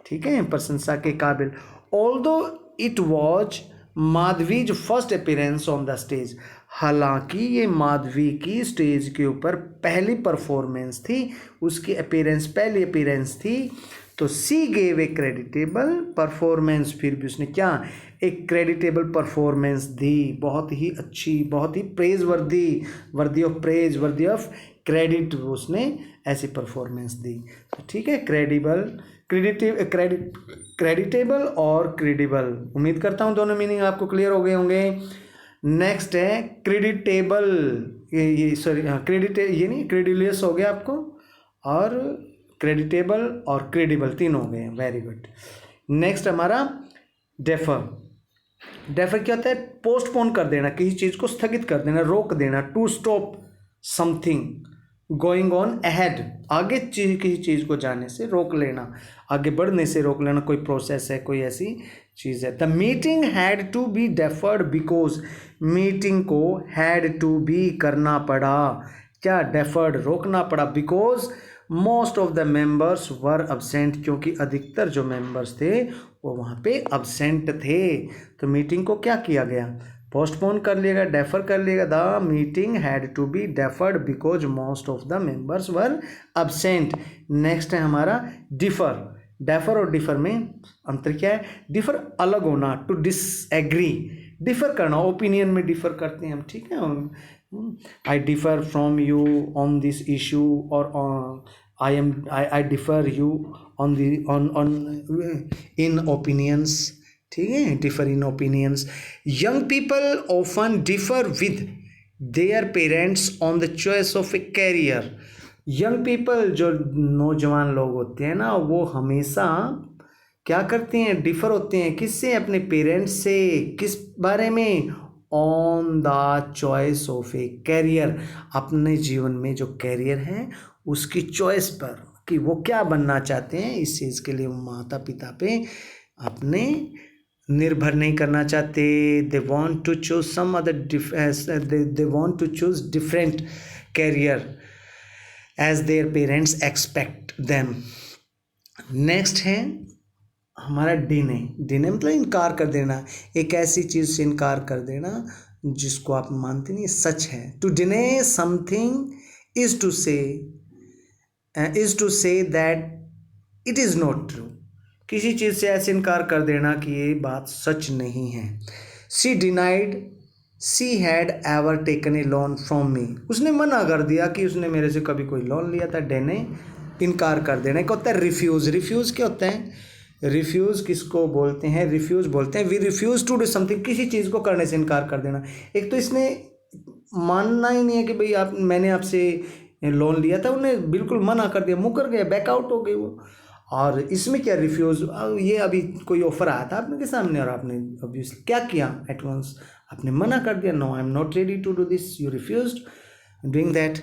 ठीक है, प्रशंसा के काबिल। Although it was Madhavi's first appearance on the stage, हालांकि ये माधवी की स्टेज के ऊपर पहली परफॉर्मेंस थी, उसकी अपीयरेंस, पहली अपीयरेंस थी, तो सी गेव ए क्रेडिटेबल परफॉर्मेंस, फिर भी उसने क्या? एक क्रेडिटेबल परफॉर्मेंस दी, बहुत ही अच्छी, बहुत ही प्रेज वर्दी, worthy of praise, worthy of credit, उसने ऐसी परफॉर्मेंस दी। तो ठीक है, क्रेडिटेबल और क्रेडिबल, उम्मीद करता हूँ दोनों मीनिंग आपको क्लियर हो गए होंगे। नेक्स्ट है क्रेडिटेबल, ये नहीं, क्रेडुलियस हो गया आपको, और क्रेडिटेबल और क्रेडिबल तीन हो गए हैं, वेरी गुड। नेक्स्ट हमारा डेफर। डेफर क्या होता है? पोस्टपोन कर देना, किसी चीज़ को स्थगित कर देना, रोक देना। To stop something going on ahead, आगे किसी चीज़ को जाने से रोक लेना, आगे बढ़ने से रोक लेना, कोई प्रोसेस है, कोई ऐसी चीज़ है। The meeting had to be deferred because, meeting को हैड टू बी करना पड़ा, क्या? डेफर्ड, रोकना पड़ा, because most of the members were absent, क्योंकि अधिकतर जो मेंबर्स थे वो वहाँ पे अब्सेंट थे। तो मीटिंग को क्या किया गया? पोस्टपोन कर लिया गया, डेफर कर लिया गया। The meeting had to be deferred because most of the members were absent. Next है हमारा डिफर। डेफर और डिफर में अंतर क्या है? डिफर अलग होना, टू डिसएग्री, डिफर करना, ओपिनियन में डिफर करते हैं हम, ठीक है। I differ from you on this issue, or I differ you on in opinions, ठीक है, differ in opinions. Young people often differ with their parents on the choice of a career. Young people, जो नौजवान लोग होते हैं ना, वो हमेशा क्या करते हैं? डिफर होते हैं, किससे? अपने पेरेंट्स से। किस बारे में? On the choice of a career, अपने जीवन में जो कैरियर है उसकी चॉइस पर, कि वो क्या बनना चाहते हैं, इस चीज़ के लिए माता पिता पे अपने निर्भर नहीं करना चाहते। They want to choose some other, they want to choose different career as their parents expect them. Next है हमारा डिने। डिने मतलब इनकार कर देना, एक ऐसी चीज़ से इनकार कर देना जिसको आप मानते नहीं, सच है। To deny something is to say that it is not true, किसी चीज़ से ऐसे इनकार कर देना कि ये बात सच नहीं है। She denied she had ever taken a loan from me, उसने मना कर दिया कि उसने मेरे से कभी कोई लोन लिया था। डिने इनकार कर देना। क्या होता है? रिफ्यूज़। रिफ्यूज़ क्या होता है? रिफ्यूज़ किसको बोलते हैं? रिफ्यूज़ बोलते हैं we refuse to do something, किसी चीज़ को करने से इनकार कर देना। एक तो इसने मानना ही नहीं है कि भाई मैंने आपसे लोन लिया था, उन्हें बिल्कुल मना कर दिया, मुकर गया, बैकआउट हो गई वो। और इसमें क्या रिफ्यूज़, ये अभी कोई ऑफर आया था आपके सामने और आपने अभी क्या किया? एट वंस आपने मना कर दिया, no I am not ready to do this, you refused doing that.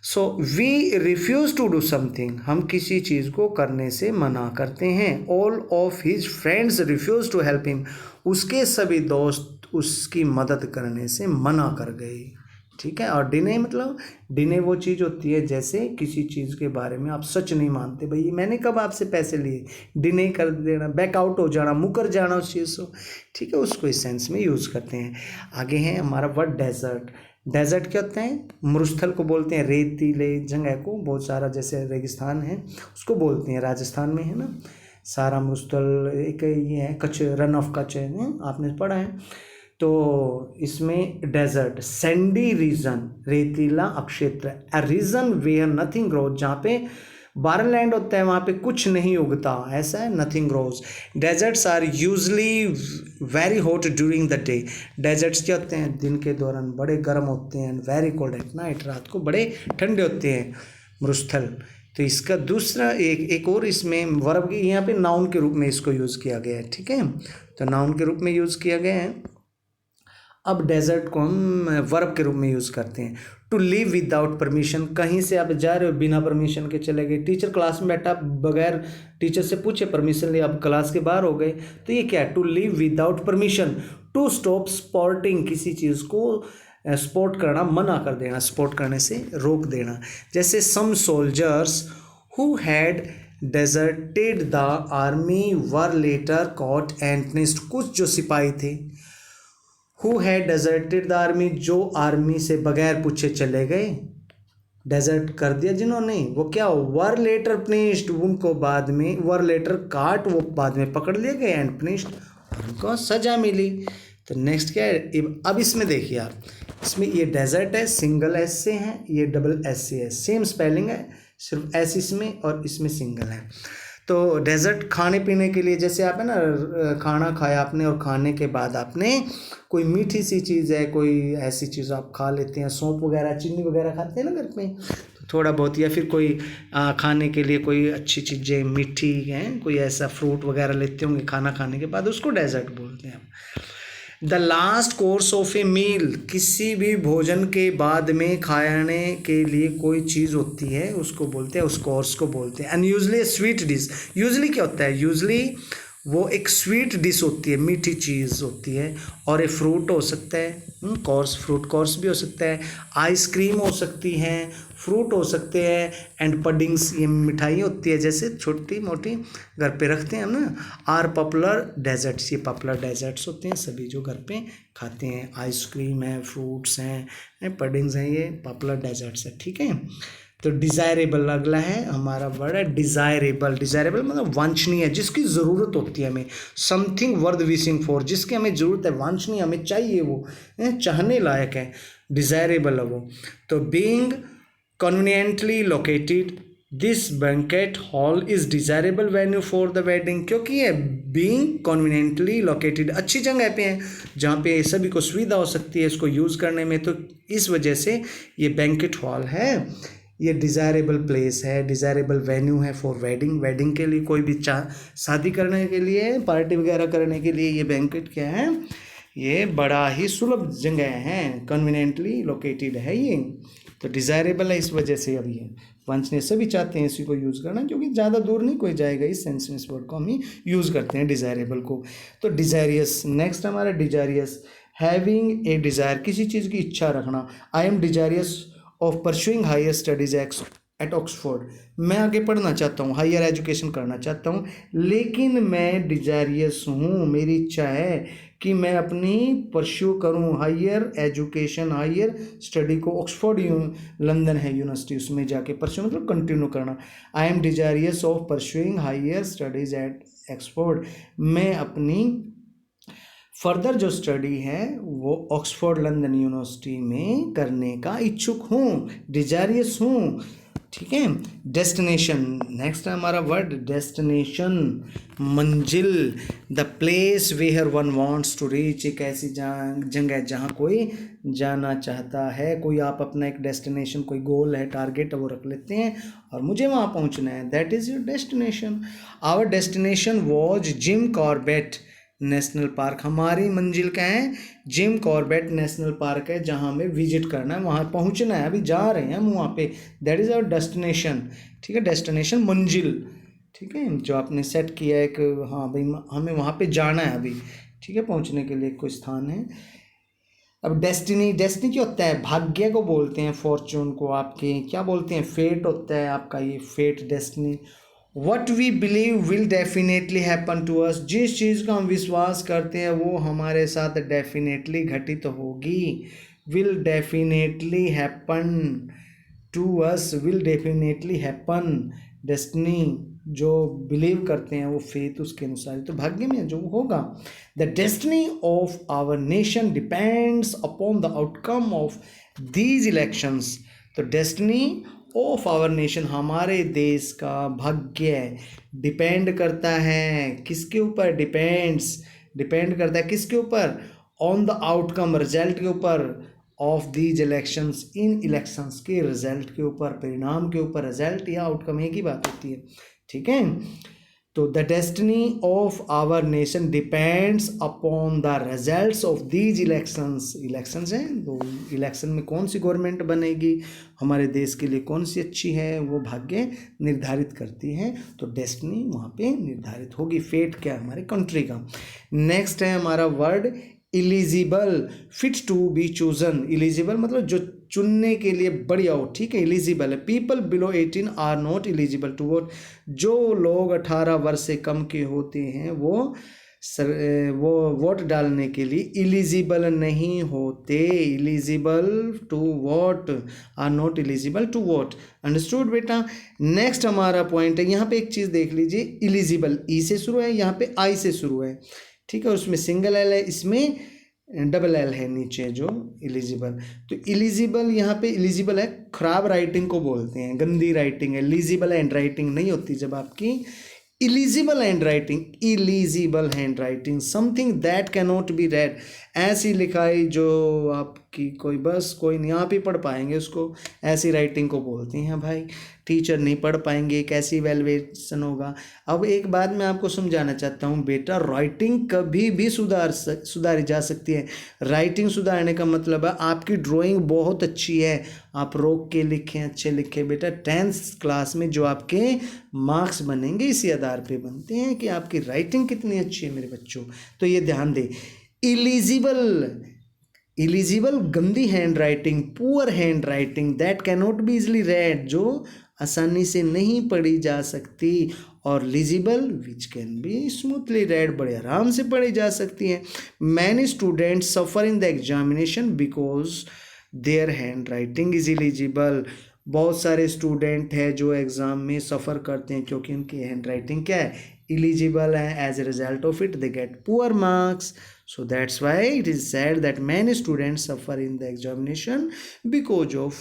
So we refuse to do something, हम किसी चीज़ को करने से मना करते हैं। All of his friends refuse to help him, उसके सभी दोस्त उसकी मदद करने से मना कर गए, ठीक है। और डिने मतलब, डिने वो चीज़ होती है जैसे किसी चीज़ के बारे में आप सच नहीं मानते, भाई मैंने कब आपसे पैसे लिए, डिने कर देना, बैकआउट हो जाना, मुकर जाना उस चीज़ से, ठीक है, उसको इस सेंस में यूज़ करते हैं। आगे है हमारा वर्ड डेजर्ट। डेजर्ट क्या होता है? मरुस्थल को बोलते हैं, रेतीले जगह को, बहुत सारा जैसे रेगिस्तान है उसको बोलते हैं, राजस्थान में है ना सारा मरुस्थल, एक ये है कच्छ, रन ऑफ कच्छ है, आपने पढ़ा है। तो इसमें डेजर्ट, सैंडी रीजन, रेतीला अक्षेत्र, a region where nothing grows, जहाँ पे बारन लैंड होता है वहाँ पे कुछ नहीं उगता, ऐसा है, nothing grows. Deserts are usually very hot during the day, deserts क्या होते हैं, दिन के दौरान बड़े गर्म होते हैं, वेरी कोल्ड एट नाइट, रात को बड़े ठंडे होते हैं, मरुस्थल। तो इसका दूसरा एक और इसमें वर्ब की यहाँ पे नाउन के रूप में इसको यूज़ किया गया है, ठीक है, तो नाउन के रूप में यूज़ किया गया है। अब डेजर्ट को हम वर्ब के रूप में यूज़ करते हैं। टू लीव विदाउट परमिशन, कहीं से आप जा रहे हो बिना परमिशन के चले गए, टीचर क्लास में बैठा, बगैर टीचर से पूछे परमिशन लिए आप क्लास के बाहर हो गए, तो ये क्या है, to leave without permission. To stop supporting, किसी चीज़ को स्पोर्ट करना, मना कर देना, स्पोर्ट करने से रोक देना। जैसे some soldiers who had deserted the army were later caught and punished, कुछ जो सिपाही थे, who had deserted the army, जो आर्मी से बगैर पूछे चले गए, डेजर्ट कर दिया जिन्होंने, वो क्या, वर लेटर पनिश्ड, उनको बाद में, वर लेटर काट, वो बाद में पकड़ लिए गए, एंड पनिश्ड, उनको सजा मिली। तो नेक्स्ट क्या है, अब इसमें देखिए आप, इसमें ये डेजर्ट है, सिंगल एस से है, ये डबल एस से है, सेम स्पेलिंग है, सिर्फ एस इसमें और इसमें सिंगल है। तो डेजर्ट खाने पीने के लिए, जैसे आप है ना, खाना खाया आपने और खाने के बाद आपने कोई मीठी सी चीज़ है, कोई ऐसी चीज़ आप खा लेते हैं, सौंफ वगैरह, चीनी वगैरह खाते हैं ना घर में, तो थोड़ा बहुत, या फिर कोई खाने के लिए कोई अच्छी चीज़ें मीठी हैं, कोई ऐसा फ्रूट वगैरह लेते होंगे खाना खाने के बाद, उसको डेजर्ट बोलते हैं। द लास्ट कोर्स ऑफ ए मील, किसी भी भोजन के बाद में खाने के लिए कोई चीज़ होती है, उसको बोलते हैं, उस कोर्स को बोलते हैं। And usually sweet dish, usually क्या होता है, यूजली वो एक स्वीट डिश होती है, मीठी चीज़ होती है, और एक फ्रूट हो सकता है, कोर्स, फ्रूट कोर्स भी हो सकता है, आइसक्रीम हो सकती हैं, फ्रूट हो सकते हैं, एंड पडिंग्स, ये मिठाई होती है, जैसे छोटी मोटी घर पे रखते हैं हम ना, आर पॉपुलर डेजर्ट्स, ये पॉपुलर डेजर्ट्स होते हैं, सभी जो घर पे खाते हैं, आइसक्रीम है, फ्रूट्स हैं, पडिंग्स हैं, ये पॉपुलर डेजर्ट्स है, ठीक है। तो डिज़ायरेबल अगला है हमारा वर्ड है डिज़ायरेबल, डिज़ायरेबल मतलब वांछनीय, जिसकी ज़रूरत होती है हमें, समथिंग वर्थ विशिंग फॉर, जिसकी हमें ज़रूरत है, वांछनीय, हमें चाहिए, वो चाहने लायक है, डिज़ायरेबल है वो। तो being conveniently located, this banquet hall is desirable venue for the wedding, क्योंकि ये बीइंग कन्वीनियंटली लोकेटेड, अच्छी जगह पे है, जहाँ पे सभी को सुविधा हो सकती है इसको यूज़ करने में, तो इस वजह से ये बैंकेट हॉल है, ये डिज़ायरेबल प्लेस है, डिज़ायरेबल वेन्यू है फॉर वेडिंग, वेडिंग के लिए, कोई भी शादी करने के लिए, पार्टी वगैरह करने के लिए ये बैंकेट क्या है, ये बड़ा ही सुलभ जगह है, कन्वीनियंटली लोकेटेड है ये, तो डिज़ायरेबल है इस वजह से। अब ये वांछनीय, सभी चाहते हैं इसी को यूज़ करना, क्योंकि ज़्यादा दूर नहीं कोई जाएगा, इस सेंस में इस वर्ड को हम ही यूज़ करते हैं डिज़ायरेबल को। तो डिज़ायरियस, नेक्स्ट हमारा डिज़ायरियस, हैविंग ए डिज़ायर, किसी चीज़ की इच्छा रखना, I am desirous of pursuing higher studies at Oxford, मैं आगे पढ़ना चाहता हूँ, हायर एजुकेशन करना चाहता हूँ, लेकिन मैं डिज़ायरियस हूँ, मेरी इच्छा है कि मैं अपनी परस्यू करूँ हायर एजुकेशन, हायर स्टडी को, ऑक्सफोर्ड लंदन है यूनिवर्सिटी, उसमें जाके परस्यू मतलब कंटिन्यू करना। I am desirous of pursuing higher studies at Oxford, मैं अपनी फर्दर जो स्टडी है वो ऑक्सफोर्ड लंदन यूनिवर्सिटी में करने का इच्छुक हूँ, डिज़ायरियस हूँ, ठीक है। डेस्टिनेशन, नेक्स्ट है हमारा वर्ड डेस्टिनेशन, मंजिल, the place where one wants to reach, एक ऐसी जगह जहाँ कोई जाना चाहता है, कोई आप अपना एक डेस्टिनेशन, कोई गोल है, टारगेट है, वो रख लेते हैं और मुझे वहाँ पहुँचना है, that is your destination. Our destination was Jim Corbett National Park, हमारी मंजिल क्या है, जिम कॉर्बेट नेशनल पार्क है, जहाँ हमें विजिट करना है, वहाँ पहुँचना है, अभी जा रहे हैं हम वहाँ पे, दैट इज़ आवर डेस्टिनेशन, ठीक है। डेस्टिनेशन मंजिल, ठीक है, जो आपने सेट किया है कि हाँ भाई हमें वहाँ पे जाना है अभी, ठीक है, पहुँचने के लिए कोई स्थान है। अब डेस्टिनी, डेस्टिनी क्या होता है, भाग्य को बोलते हैं, फॉर्चून को आपके क्या बोलते हैं, फेट होता है आपका, ये fate, destiny. What we believe will definitely happen to us, जिस चीज़ का हम विश्वास करते हैं वो हमारे साथ डेफिनेटली घटित होगी, will definitely happen to us, will definitely happen, destiny जो बिलीव करते हैं वो फेथ उसके अनुसार, तो भाग्य में जो होगा। The destiny of our nation depends upon the outcome of these elections. तो डेस्टिनी ऑफ आवर नेशन, हमारे देश का भाग्य डिपेंड करता है किसके ऊपर, डिपेंड करता है किसके ऊपर, ऑन द आउटकम, रिजल्ट के ऊपर, of these elections, in elections के रिजल्ट के ऊपर, परिणाम के ऊपर। रिजल्ट या आउटकम एक ही बात होती है, ठीक है। तो the destiny of our nation depends upon the results of these elections हैं, तो इलेक्शन में कौन सी गवर्नमेंट बनेगी, हमारे देश के लिए कौन सी अच्छी है, वो भाग्य निर्धारित करती है। तो डेस्टिनी वहाँ पे निर्धारित होगी, फेट क्या है हमारे कंट्री का। नेक्स्ट है हमारा word eligible, fit to be chosen. Eligible मतलब जो चुनने के लिए बढ़िया हो, ठीक है, इलिजिबल है। People below 18 are not eligible to vote. जो लोग 18 वर्ष से कम के होते हैं वो वोट डालने के लिए इलिजिबल नहीं होते। Eligible to vote, are not eligible to vote. Understood बेटा। नेक्स्ट हमारा पॉइंट है, यहाँ पे एक चीज़ देख लीजिए, इलिजिबल ई से शुरू है, यहाँ पे आई से शुरू है, ठीक है, उसमें सिंगल एल है, इसमें डबल एल है नीचे जो इलिजिबल। तो इलिजिबल यहाँ पे इलिजिबल है, खराब राइटिंग को बोलते हैं, गंदी राइटिंग है। इलिजिबल हैंड राइटिंग नहीं होती जब आपकी eligible hand writing, eligible hand writing, something that can not B red, ऐसी लिखाई जो आपकी कोई नहीं आप ही पढ़ पाएंगे उसको, ऐसी राइटिंग को बोलती हैं भाई, टीचर नहीं पढ़ पाएंगे, कैसी वैल्यूएशन होगा। अब एक बात मैं आपको समझाना चाहता हूँ बेटा, राइटिंग कभी भी सुधारी जा सकती है। राइटिंग सुधारने का मतलब है आपकी ड्राइंग बहुत अच्छी है, आप रोक के लिखें, अच्छे लिखें बेटा। 10th क्लास में जो आपके मार्क्स बनेंगे इसी आधार पे बनते हैं कि आपकी राइटिंग कितनी अच्छी है मेरे बच्चों, तो ये ध्यान दें। इलिजिबल गंदी handwriting, poor handwriting, that can not be easily read, जो आसानी से नहीं पढ़ी जा सकती। और legible which can be smoothly read, बड़े आराम से पढ़ी जा सकती है। Many students suffer in the examination because their handwriting is illegible. बहुत सारे स्टूडेंट हैं जो एग्ज़ाम में सफ़र करते हैं क्योंकि उनकी हैंड राइटिंग क्या है, इलिजिबल है। As a result of it they get poor marks. So that's why it is said that many students suffer in the examination because of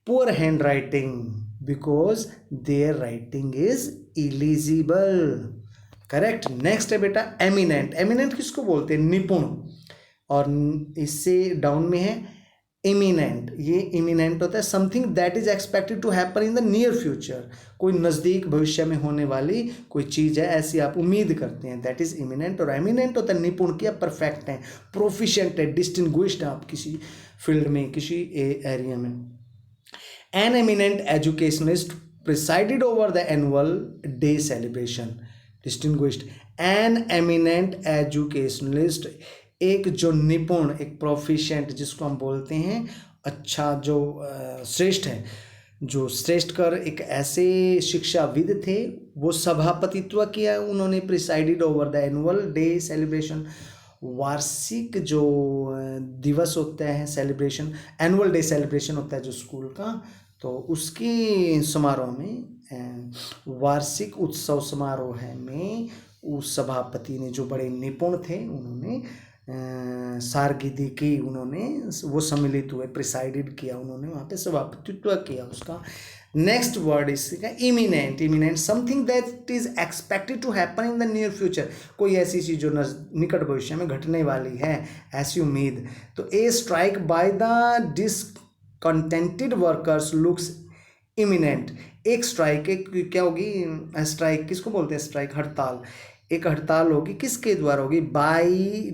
poor handwriting, because their writing is illegible. Correct. Next है बेटा eminent. Eminent किसको बोलते हैं, निपुण। और इससे down में है इमिनेंट। ये इमिनेंट होता है something that is expected to happen in the near future, कोई नज़दीक भविष्य में होने वाली कोई चीज़ है, ऐसी आप उम्मीद करते हैं, दैट इज इमिनेंट। और एमिनेंट होता है निपुण, किया परफेक्ट है, प्रोफिशिएंट है, डिस्टिंग्विश्ड आप किसी फील्ड में, किसी एरिया में। An eminent educationist presided over the annual day celebration, distinguished. An eminent educationalist, एक जो निपुण, एक प्रोफिशिएंट जिसको हम बोलते हैं अच्छा, जो श्रेष्ठ है, जो श्रेष्ठ कर एक ऐसे शिक्षाविद थे, वो सभापतित्व किया उन्होंने, presided over the annual day celebration, वार्षिक जो दिवस होता है सेलिब्रेशन, एनुअल डे सेलिब्रेशन होता है जो स्कूल का, तो उसके समारोह में, वार्षिक उत्सव समारोह है में उस सभापति ने, जो बड़े निपुण थे, उन्होंने सारगिदी की, उन्होंने वो सम्मिलित हुए, प्रिसाइडेड किया उन्होंने, वहाँ पे सभापतित्व किया उसका। नेक्स्ट वर्ड इसका imminent. Imminent something that is expected to happen in the near future, कोई ऐसी चीज़ जो निकट भविष्य में घटने वाली है, ऐसी उम्मीद। तो a strike by the discontented workers looks imminent. एक स्ट्राइक, एक क्या होगी, स्ट्राइक किसको बोलते हैं, स्ट्राइक हड़ताल, एक हड़ताल होगी, किसके द्वारा होगी, बाय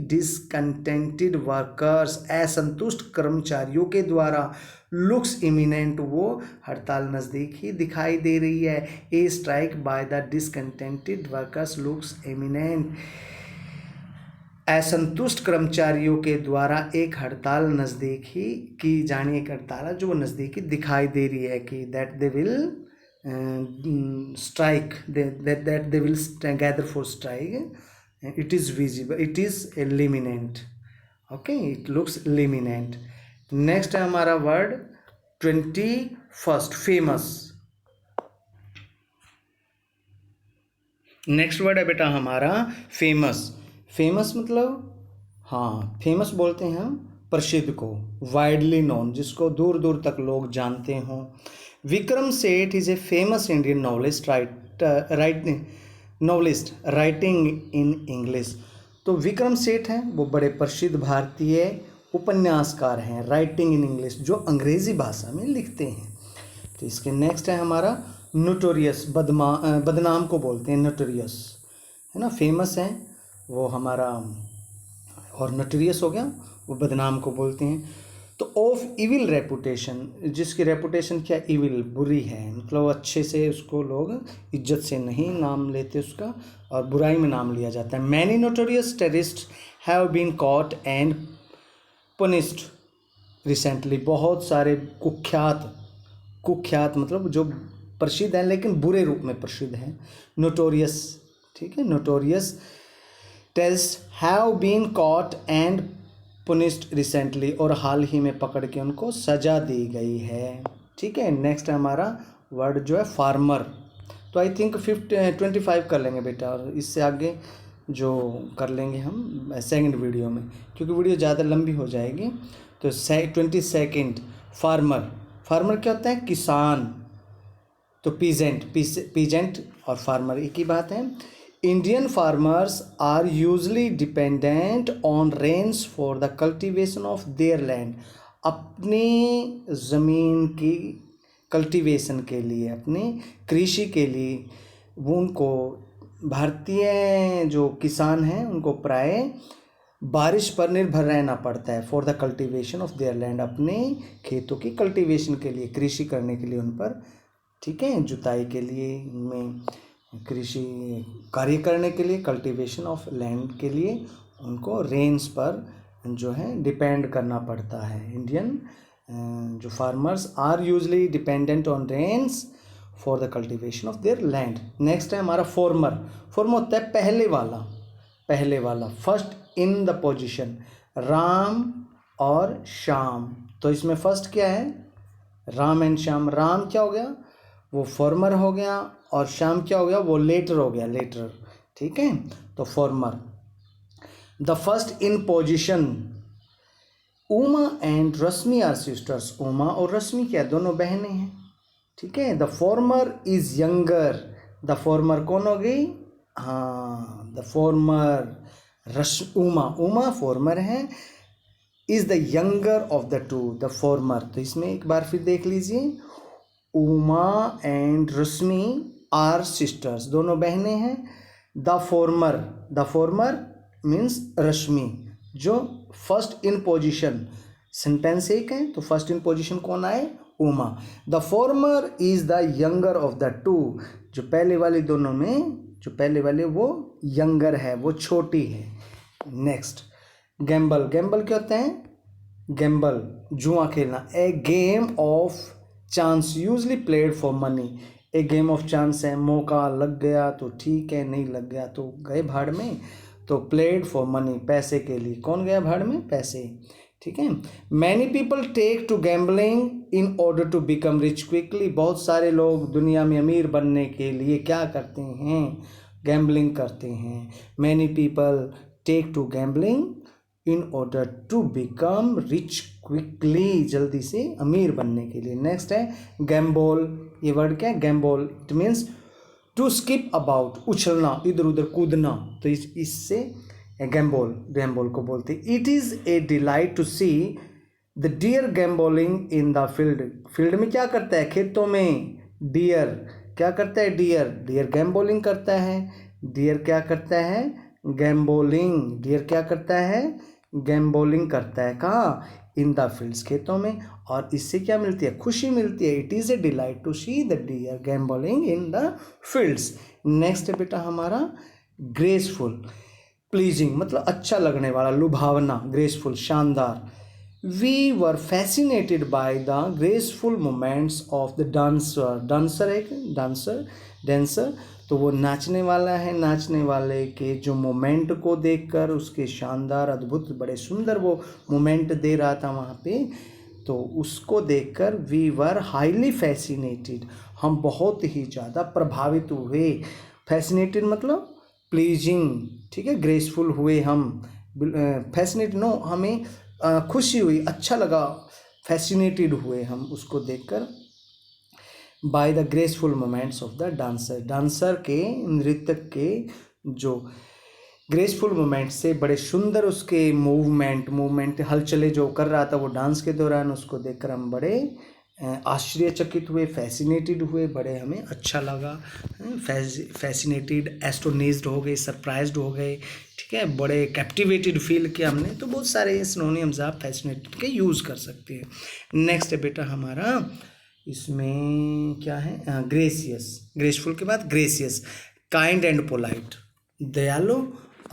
डिसकंटेंटेड वर्कर्स, असंतुष्ट कर्मचारियों के द्वारा। लुक्स इमिनेंट, वो हड़ताल नज़दीक ही दिखाई दे रही है। A strike by the discontented workers looks imminent, असंतुष्ट कर्मचारियों के द्वारा एक हड़ताल नज़दीक ही की जानी, एक हड़ताल जो नज़दीक ही दिखाई दे रही है कि that they will strike, that they will gather for strike. It is visible, it is imminent. Okay, it looks imminent. Next है हमारा word 21st, famous। Next word है बेटा हमारा फेमस। फेमस मतलब हाँ, फेमस बोलते हैं हम प्रसिद्ध को, वाइडली नोन, जिसको दूर दूर तक लोग जानते हों। Vikram Seth is a famous Indian novelist writing in English. तो विक्रम सेठ हैं, वो बड़े प्रसिद्ध भारतीय उपन्यासकार हैं, राइटिंग इन इंग्लिश, जो अंग्रेज़ी भाषा में लिखते हैं। तो इसके नेक्स्ट है हमारा नोटोरियस, बदनाम को बोलते हैं नोटोरियस, है ना। फेमस है वो हमारा, और नोटोरियस हो गया वो बदनाम को बोलते हैं। तो ऑफ इविल रेपुटेशन, जिसकी रेपुटेशन क्या, इविल, बुरी है, मतलब अच्छे से उसको लोग इज्जत से नहीं नाम लेते उसका, और बुराई में नाम लिया जाता है। Many notorious terrorist have been caught and punished recently. बहुत सारे कुख्यात मतलब जो प्रसिद्ध हैं लेकिन बुरे रूप में प्रसिद्ध हैं, नोटोरियस, ठीक है। Notorious terrorist have been caught and punished recently, और हाल ही में पकड़ के उनको सज़ा दी गई है, ठीक है। नेक्स्ट है हमारा वर्ड जो है फार्मर। तो आई थिंक 25 कर लेंगे बेटा, और इससे आगे जो कर लेंगे हम सेकंड वीडियो में, क्योंकि वीडियो ज़्यादा लंबी हो जाएगी। तो 22 फार्मर। फार्मर क्या होता है, किसान। तो पीजेंट और फार्मर एक ही बात है। Indian farmers are usually dependent on rains for the cultivation of their land. अपनी ज़मीन की कल्टीवेशन के लिए, अपनी कृषि के लिए, वो उनको भारतीय जो किसान हैं उनको प्राय बारिश पर निर्भर रहना पड़ता है। For the cultivation of their land, अपने खेतों की कल्टीवेशन के लिए, कृषि करने के लिए उन पर, ठीक है, जुताई के लिए, उनमें कृषि कार्य करने के लिए, कल्टीवेशन ऑफ लैंड के लिए उनको रेन्स पर जो है डिपेंड करना पड़ता है। इंडियन जो farmers are usually dependent on rains for the cultivation of their land. Next है हमारा फॉर्मर। फॉर्मर होता है पहले वाला, first in the position, Ram और श्याम। तो इसमें फर्स्ट क्या है, राम एंड श्याम। राम क्या हो गया, वो फॉर्मर हो गया, और श्याम क्या हो गया, वो लेटर हो गया, लेटर, ठीक है। तो former. The first in position, Uma and Rashmi are sisters. Uma और रश्मि क्या, दोनों बहनें हैं, ठीक है। The former is younger. The former कौन हो गई, हाँ, द फॉर्मर उमा फॉर्मर है, is the younger of the two, the former. तो इसमें एक बार फिर देख लीजिए, Uma and Rashmi are sisters, दोनों बहनें हैं। द फॉर्मर मीन्स रश्मि, जो फर्स्ट इन पोजीशन, सेंटेंस एक है तो फर्स्ट इन पोजीशन कौन आए, Uma. The former is the younger of the to, जो पहले वाले दोनों में, जो पहले वाले वो यंगर है, वो छोटी है। Next Gamble. गैम्बल क्या होता है, गैम्बल जुआ खेलना। A game of chance usually played for money. एक गेम ऑफ चांस है, मौका लग गया तो ठीक है, नहीं लग गया तो गए भाड़ में। तो प्लेड फॉर मनी, पैसे के लिए। कौन गया भाड़ में, पैसे, ठीक है। Many people take to gambling in order to become rich quickly. बहुत सारे लोग दुनिया में अमीर बनने के लिए क्या करते हैं, गैम्बलिंग करते हैं। Many people take to gambling in order to become rich quickly, जल्दी से अमीर बनने के लिए। नेक्स्ट है गैम्बॉल। ये वर्ड क्या है, gambol, it means to skip about, उछलना, इधर उधर कूदना। तो इससे गैम्बॉल को बोलते हैं। It is a delight to see the deer gamboling in the field. Field में क्या करता है, खेतों में डियर क्या करता है, डियर गैम्बॉलिंग करता है। डियर क्या करता है, गैम्बॉलिंग। डियर क्या करता है, गैम्बॉलिंग करता है, कहाँ, इन द फील्ड्स, खेतों में। और इससे क्या मिलती है, खुशी मिलती है। It is a delight to see the deer gamboling in the fields. Next है बेटा हमारा ग्रेसफुल। प्लीजिंग मतलब अच्छा लगने वाला, लुभावना, ग्रेसफुल, शानदार। We were fascinated by the graceful moments of the dancer. Dancer एक डांसर, तो वो नाचने वाला है, नाचने वाले के जो मोमेंट को देखकर, उसके शानदार, अद्भुत, बड़े सुंदर वो मोमेंट दे रहा था वहाँ पे, तो उसको देखकर वी वर हाईली फैसिनेटेड, हम बहुत ही ज़्यादा प्रभावित हुए, फैसिनेटेड मतलब प्लीजिंग, ठीक है, ग्रेसफुल हुए हम, फैसिनेट नो हमें खुशी हुई, अच्छा लगा, फैसिनेटेड हुए हम उसको देखकर, bye the graceful moments of the dancer, dancer के, नृत्यक के जो ग्रेसफुल मोमेंट से, बड़े सुंदर उसके मूवमेंट हलचलें जो कर रहा था वो डांस के दौरान, उसको देखकर हम बड़े आश्चर्यचकित हुए, फैसिनेटेड हुए, बड़े हमें अच्छा लगा, फैसिनेटेड, एस्टोनिज्ड हो गए, सरप्राइज्ड हो गए, ठीक है, बड़े कैप्टिवेटेड फील किया हमने। तो बहुत सारे सिनोनिम्स आप फैसिनेटेड के यूज़ कर सकते हैं। नेक्स्ट है बेटा हमारा, इसमें क्या है, ग्रेसियस, ग्रेसफुल के बाद ग्रेसियस, काइंड एंड पोलाइट, दयालु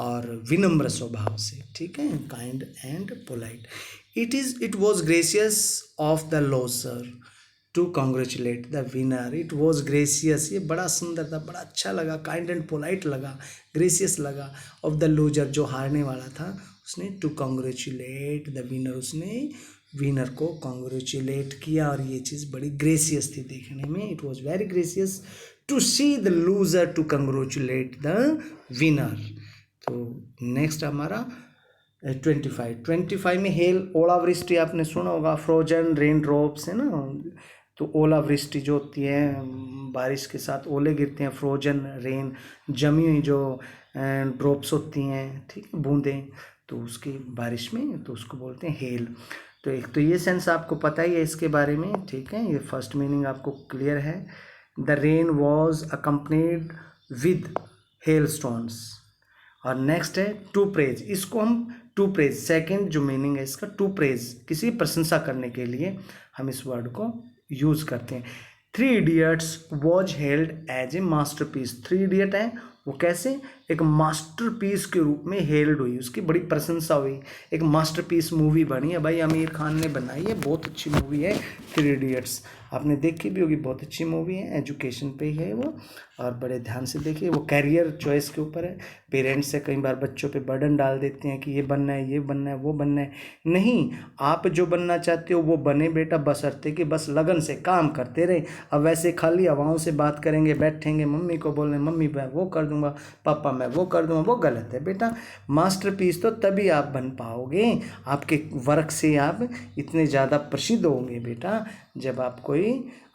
और विनम्र स्वभाव से, ठीक है, kind and polite. It was gracious of the loser to congratulate the winner, it was gracious, ये बड़ा सुंदर था, बड़ा अच्छा लगा, काइंड एंड पोलाइट लगा, ग्रेसियस लगा, ऑफ द लूजर, जो हारने वाला था, उसने टू कॉन्ग्रेचुलेट द विनर, उसने विनर को कॉन्ग्रेचुलेट किया, और ये चीज़ बड़ी ग्रेसियस थी देखने में, it was very gracious to see the loser to congratulate the winner. तो नेक्स्ट हमारा 25 में हेल, ओलावृष्टि आपने सुना होगा, फ्रोजन रेन ड्रॉप्स है ना, तो ओलावृष्टि जो होती है, बारिश के साथ ओले गिरते हैं, फ्रोजन रेन, जमी हुई जो ड्रॉप्स होती हैं, ठीक है, बूंदें, तो उसकी बारिश में, तो उसको बोलते हैं हेल। तो एक तो ये सेंस आपको पता ही है इसके बारे में, ठीक है, ये फर्स्ट मीनिंग आपको क्लियर है। The rain was accompanied with hail stones. और नेक्स्ट है टू प्रेज, इसको हम टू प्रेज, सेकंड जो मीनिंग है इसका, टू प्रेज, किसी प्रशंसा करने के लिए हम इस वर्ड को यूज करते हैं। Three Idiots was held as a masterpiece, Three Idiot है वो कैसे, एक मास्टरपीस के रूप में हेल्ड हुई, उसकी बड़ी प्रशंसा हुई, एक मास्टरपीस मूवी बनी है भाई, आमिर खान ने बनाई है, बहुत अच्छी मूवी है थ्री इडियट्स, आपने देखी भी होगी, बहुत अच्छी मूवी है, एजुकेशन पे ही है वो, और बड़े ध्यान से देखिए, वो कैरियर चॉइस के ऊपर है। पेरेंट्स से कई बार बच्चों पे बर्डन डाल देते हैं कि ये बनना है, ये बनना है, वो बनना है, नहीं, आप जो बनना चाहते हो वो बने बेटा, बशर्ते कि बस लगन से काम करते रहे। अब वैसे खाली हवाओं से बात करेंगे, बैठेंगे, मम्मी को बोलने मम्मी मैं वो कर दूंगा, पापा मैं वो कर दूंगा, वो गलत है बेटा। मास्टरपीस तो तभी आप बन पाओगे, आपके वर्क से आप इतने ज़्यादा प्रसिद्ध होंगे बेटा, जब आप कोई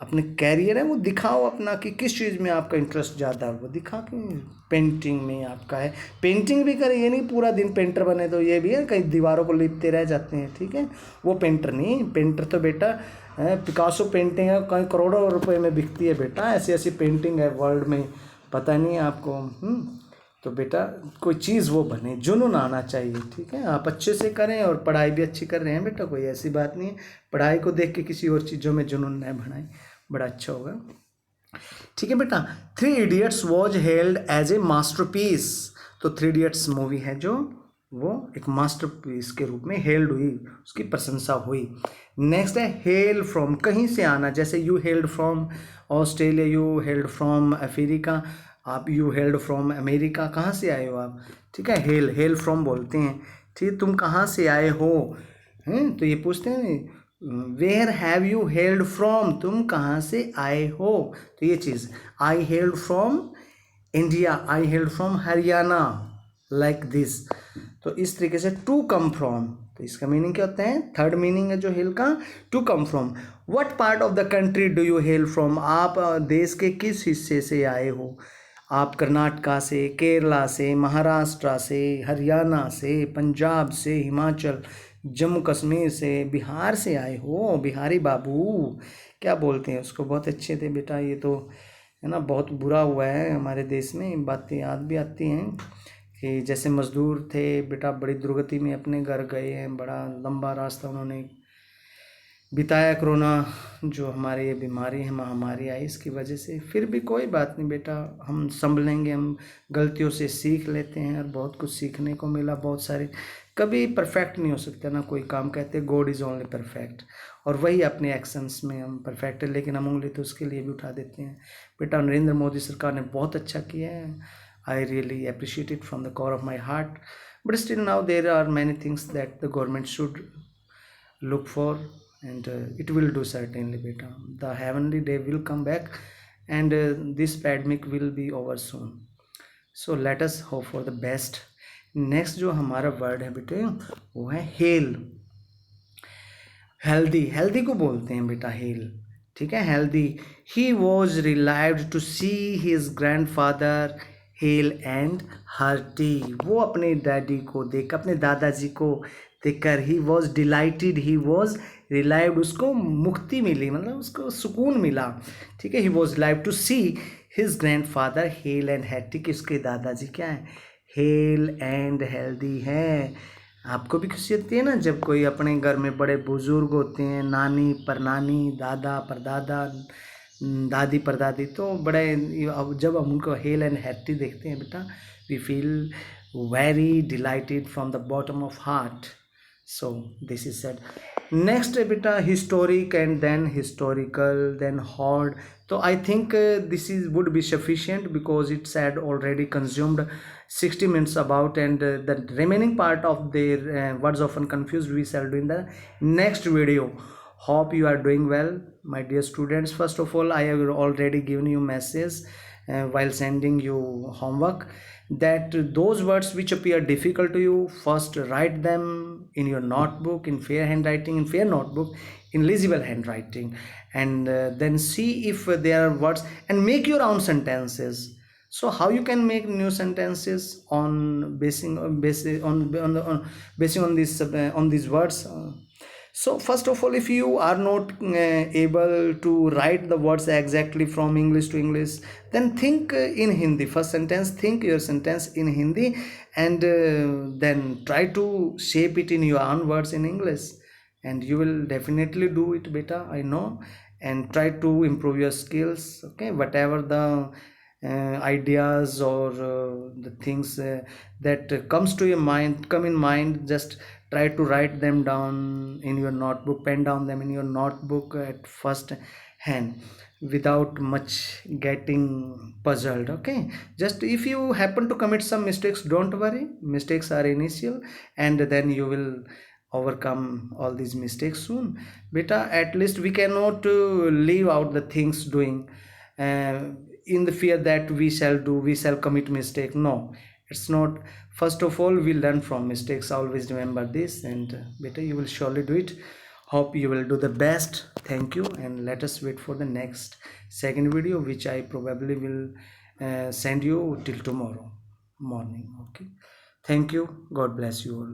अपने कैरियर है वो दिखाओ अपना, कि किस चीज़ में आपका इंटरेस्ट ज़्यादा है, वो दिखा के, पेंटिंग में आपका है, पेंटिंग भी करें, ये नहीं पूरा दिन पेंटर बने, तो ये भी है कई दीवारों को लिपते रह जाते हैं, ठीक है, वो पेंटर नहीं, पेंटर तो बेटा पिकासो पेंटिंग है, कई करोड़ों रुपए में बिकती है बेटा, ऐसी ऐसी पेंटिंग है वर्ल्ड में, पता नहीं है आपको। तो बेटा कोई चीज़ वो बने, जुनून आना चाहिए, ठीक है, आप अच्छे से करें, और पढ़ाई भी अच्छी कर रहे हैं बेटा, कोई ऐसी बात नहीं है, पढ़ाई को देख के किसी और चीज़ों में जुनून न बनाए, बड़ा अच्छा होगा, ठीक है बेटा। Three Idiots was held as a masterpiece, तो थ्री इडियट्स मूवी है जो वो एक मास्टरपीस के रूप में हेल्ड हुई, उसकी प्रशंसा हुई। नेक्स्ट है हेल फ्रॉम, कहीं से आना, जैसे you hailed from Australia, you hailed from Africa, आप यू हेल्ड फ्रॉम अमेरिका, कहाँ से आए हो आप, ठीक है, हेल फ्रॉम बोलते हैं, ठीक है, तुम कहाँ से आए हो, हैं, तो ये पूछते हैं where have you hailed from, तुम कहाँ से आए हो, तो ये चीज़, I hailed from India, I hailed from Haryana, like this. तो इस तरीके से टू कम फ्रॉम, तो इसका मीनिंग क्या होता है, थर्ड मीनिंग है जो हेल का, to come from. What part of the country do you hail from, आप देश के किस हिस्से से आए हो, आप कर्नाटका से, केरला से, महाराष्ट्र से, हरियाणा से, पंजाब से, हिमाचल, जम्मू कश्मीर से, बिहार से आए हो, बिहारी बाबू क्या बोलते हैं उसको, बहुत अच्छे थे बेटा, ये तो है ना, बहुत बुरा हुआ है हमारे देश में, बातें याद भी आती हैं कि जैसे मज़दूर थे बेटा, बड़ी दुर्गति में अपने घर गए हैं, बड़ा लंबा रास्ता उन्होंने बिताया, कोरोना जो हमारी ये बीमारी है, महामारी आई, इसकी वजह से, फिर भी कोई बात नहीं बेटा, हम संभलेंगे, हम गलतियों से सीख लेते हैं, और बहुत कुछ सीखने को मिला, बहुत सारे, कभी परफेक्ट नहीं हो सकता ना कोई काम, कहते गॉड इज़ ओनली परफेक्ट, और वही अपने एक्शंस में हम परफेक्ट है, लेकिन हम उंगली तो उसके लिए भी उठा देते हैं बेटा। नरेंद्र मोदी सरकार ने बहुत अच्छा किया है, I really appreciate it from the core of my heart, but still now there are many things that the government should look for, and it will do certainly beta, the heavenly day will come back, and this pandemic will be over soon. So let us hope for the best. Next जो हमारा word है बेटे वो है hello. Healthy, healthy को बोलते हैं बेटा हेल, ठीक है, healthy. He was relieved to see his grandfather hale and hearty. वो अपने डैडी को देख, अपने दादाजी को देखकर he was delighted, he was relieved, उसको मुक्ति मिली, मतलब उसको सुकून मिला, ठीक है। He was relieved to see his grandfather hale and healthy, कि उसके दादाजी क्या है, हेल एंड हेल्दी हैं। आपको भी खुशी होती है ना जब कोई अपने घर में बड़े बुजुर्ग होते हैं, नानी परनानी, दादा परदादा, दादी परदादी, तो बड़े, जब हम उनको हेल एंड हेल्थी देखते हैं बेटा, we feel very delighted from the bottom of heart. So this is said. Next है बेटा historic and then historical then hoard. तो I think this is would be sufficient because it's had already consumed 60 minutes about, and the remaining part of their words often confused we shall do in the next video. Hope you are doing well, my dear students. First of all, I have already given you message while sending you homework, that those words which appear difficult to you, first write them in your notebook in fair handwriting, in fair notebook, in legible handwriting, and then see if there are words, and make your own sentences. So how you can make new sentences on basing on this on these words. So first of all, if you are not able to write the words exactly from English to English, then think in Hindi. First sentence, think your sentence in Hindi, and then try to shape it in your own words in English, and you will definitely do it beta, I know. And try to improve your skills, okay, whatever the ideas or the things that comes to your mind, come in mind, just try to write them down in your notebook, pen down them in your notebook at first hand, without much getting puzzled, okay. Just if you happen to commit some mistakes, don't worry, mistakes are initial, and then you will overcome all these mistakes soon beta. At least we cannot leave out the things doing uh, in the fear that we shall commit mistake. No, it's not. First of all, we learn from mistakes, always remember this, and beta, you will surely do it. Hope you will do the best. Thank you, and let us wait for the next second video, which I probably will send you till tomorrow morning, okay. Thank you, God bless you all.